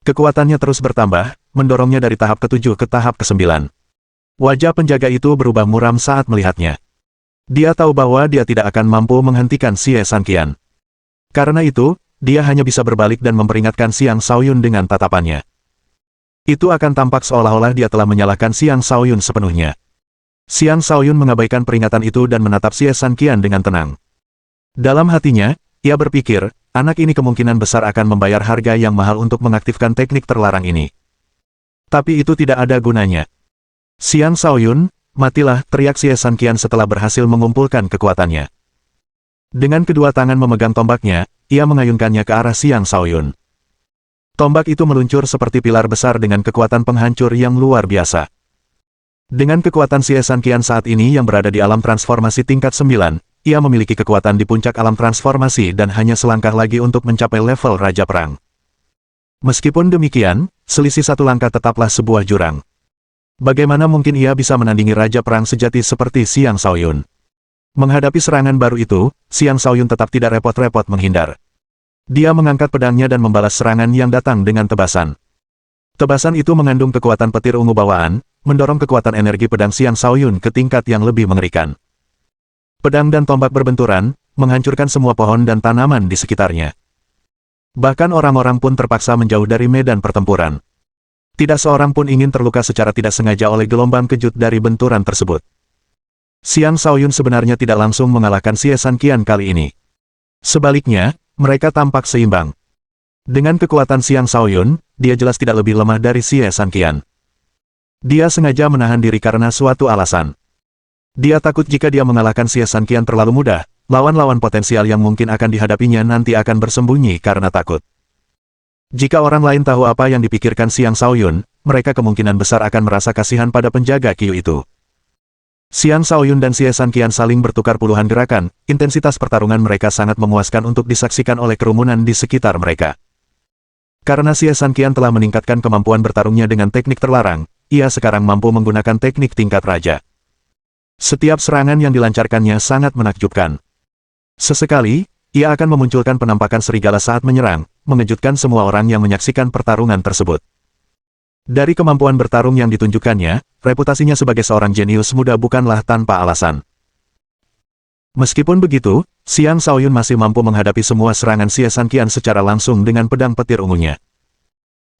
Kekuatannya terus bertambah, mendorongnya dari tahap ke-7 ke tahap ke-9. Wajah penjaga itu berubah muram saat melihatnya. Dia tahu bahwa dia tidak akan mampu menghentikan Xie Sanqian. Karena itu, dia hanya bisa berbalik dan memperingatkan Xiang Shaoyun dengan tatapannya. Itu akan tampak seolah-olah dia telah menyalahkan Xiang Shaoyun sepenuhnya. Xiang Shaoyun mengabaikan peringatan itu dan menatap Xie Sanqian dengan tenang. Dalam hatinya, ia berpikir, anak ini kemungkinan besar akan membayar harga yang mahal untuk mengaktifkan teknik terlarang ini. Tapi itu tidak ada gunanya. Xiang Shaoyun, matilah, teriak Xie Sanqian setelah berhasil mengumpulkan kekuatannya. Dengan kedua tangan memegang tombaknya, ia mengayunkannya ke arah Xiang Shaoyun. Tombak itu meluncur seperti pilar besar dengan kekuatan penghancur yang luar biasa. Dengan kekuatan Xie Sanqian saat ini yang berada di alam transformasi tingkat 9, ia memiliki kekuatan di puncak alam transformasi dan hanya selangkah lagi untuk mencapai level Raja Perang. Meskipun demikian, selisih 1 langkah tetaplah sebuah jurang. Bagaimana mungkin ia bisa menandingi Raja Perang sejati seperti Xiang Shaoyun? Menghadapi serangan baru itu, Xiang Shaoyun tetap tidak repot-repot menghindar. Dia mengangkat pedangnya dan membalas serangan yang datang dengan tebasan. Tebasan itu mengandung kekuatan petir ungu bawaan, mendorong kekuatan energi pedang Xiang Shaoyun ke tingkat yang lebih mengerikan. Pedang dan tombak berbenturan, menghancurkan semua pohon dan tanaman di sekitarnya. Bahkan orang-orang pun terpaksa menjauh dari medan pertempuran. Tidak seorang pun ingin terluka secara tidak sengaja oleh gelombang kejut dari benturan tersebut. Xiang Shaoyun sebenarnya tidak langsung mengalahkan Xie Sanqian kali ini. Sebaliknya, mereka tampak seimbang. Dengan kekuatan Xiang Shaoyun, dia jelas tidak lebih lemah dari Xie Sanqian. Dia sengaja menahan diri karena suatu alasan. Dia takut jika dia mengalahkan Xie Sanqian terlalu mudah, lawan-lawan potensial yang mungkin akan dihadapinya nanti akan bersembunyi karena takut. Jika orang lain tahu apa yang dipikirkan Xiang Shaoyun, mereka kemungkinan besar akan merasa kasihan pada penjaga Qiu itu. Xiang Shaoyun dan Xie Sanqian saling bertukar puluhan gerakan, intensitas pertarungan mereka sangat memuaskan untuk disaksikan oleh kerumunan di sekitar mereka. Karena Xie Sanqian telah meningkatkan kemampuan bertarungnya dengan teknik terlarang, ia sekarang mampu menggunakan teknik tingkat raja. Setiap serangan yang dilancarkannya sangat menakjubkan. Sesekali, ia akan memunculkan penampakan serigala saat menyerang, mengejutkan semua orang yang menyaksikan pertarungan tersebut. Dari kemampuan bertarung yang ditunjukkannya, reputasinya sebagai seorang jenius muda bukanlah tanpa alasan. Meskipun begitu, Xiang Shaoyun masih mampu menghadapi semua serangan Xie Sanqian secara langsung dengan pedang petir ungunya.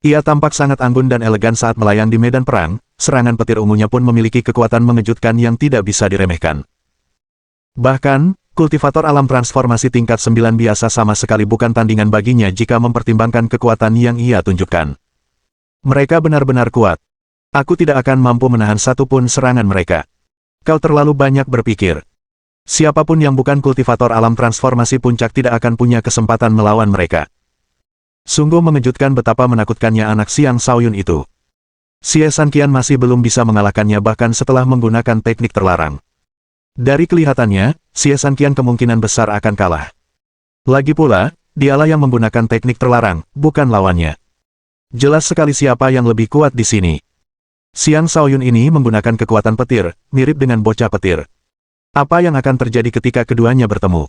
Ia tampak sangat anggun dan elegan saat melayang di medan perang, serangan petir ungunya pun memiliki kekuatan mengejutkan yang tidak bisa diremehkan. Bahkan, kultivator alam transformasi tingkat 9 biasa sama sekali bukan tandingan baginya jika mempertimbangkan kekuatan yang ia tunjukkan. Mereka benar-benar kuat. Aku tidak akan mampu menahan satupun serangan mereka. Kau terlalu banyak berpikir. Siapapun yang bukan kultivator alam transformasi puncak tidak akan punya kesempatan melawan mereka. Sungguh mengejutkan betapa menakutkannya anak Xiang Shaoyun itu. Xie Sanqian masih belum bisa mengalahkannya bahkan setelah menggunakan teknik terlarang. Dari kelihatannya, Xie Sanqian kemungkinan besar akan kalah. Lagi pula, dialah yang menggunakan teknik terlarang, bukan lawannya. Jelas sekali siapa yang lebih kuat di sini. Xiang Shaoyun ini menggunakan kekuatan petir, mirip dengan bocah petir. Apa yang akan terjadi ketika keduanya bertemu?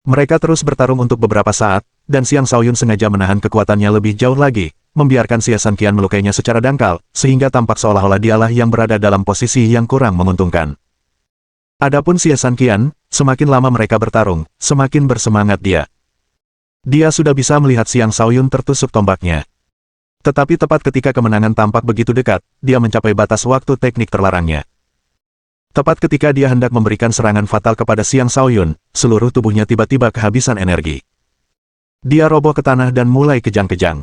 Mereka terus bertarung untuk beberapa saat, dan Xiang Shaoyun sengaja menahan kekuatannya lebih jauh lagi, membiarkan Xie Sanqian melukainya secara dangkal, sehingga tampak seolah-olah dialah yang berada dalam posisi yang kurang menguntungkan. Adapun Xie Sanqian, semakin lama mereka bertarung, semakin bersemangat dia. Dia sudah bisa melihat Xiang Shaoyun tertusuk tombaknya. Tetapi tepat ketika kemenangan tampak begitu dekat, dia mencapai batas waktu teknik terlarangnya. Tepat ketika dia hendak memberikan serangan fatal kepada Xiang Shaoyun, seluruh tubuhnya tiba-tiba kehabisan energi. Dia roboh ke tanah dan mulai kejang-kejang.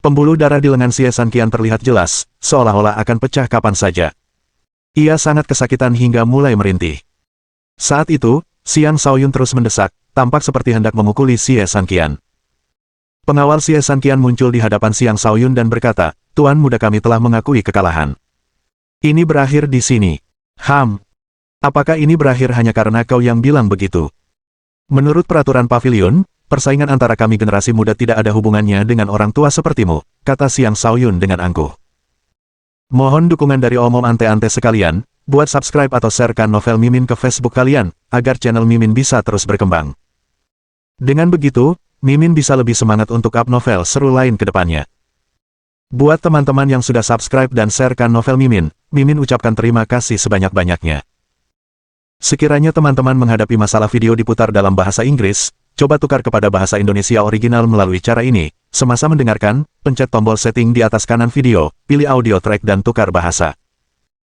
Pembuluh darah di lengan Xie Sanqian terlihat jelas, seolah-olah akan pecah kapan saja. Ia sangat kesakitan hingga mulai merintih. Saat itu, Xiang Shaoyun terus mendesak, tampak seperti hendak memukuli Xie Sanqian. Pengawal Xie Sanqian muncul di hadapan Xiang Shaoyun dan berkata, "Tuan muda kami telah mengakui kekalahan. Ini berakhir di sini." Apakah ini berakhir hanya karena kau yang bilang begitu? Menurut peraturan pavilion, persaingan antara kami generasi muda tidak ada hubungannya dengan orang tua sepertimu, kata Xiang Shaoyun dengan angkuh. Mohon dukungan dari omom ante-ante sekalian, buat subscribe atau sharekan novel Mimin ke Facebook kalian, agar channel Mimin bisa terus berkembang. Dengan begitu, Mimin bisa lebih semangat untuk up novel seru lain ke depannya. Buat teman-teman yang sudah subscribe dan sharekan novel Mimin, Mimin ucapkan terima kasih sebanyak-banyaknya. Sekiranya teman-teman menghadapi masalah video diputar dalam bahasa Inggris, coba tukar kepada bahasa Indonesia original melalui cara ini. Semasa mendengarkan, pencet tombol setting di atas kanan video, pilih audio track dan tukar bahasa.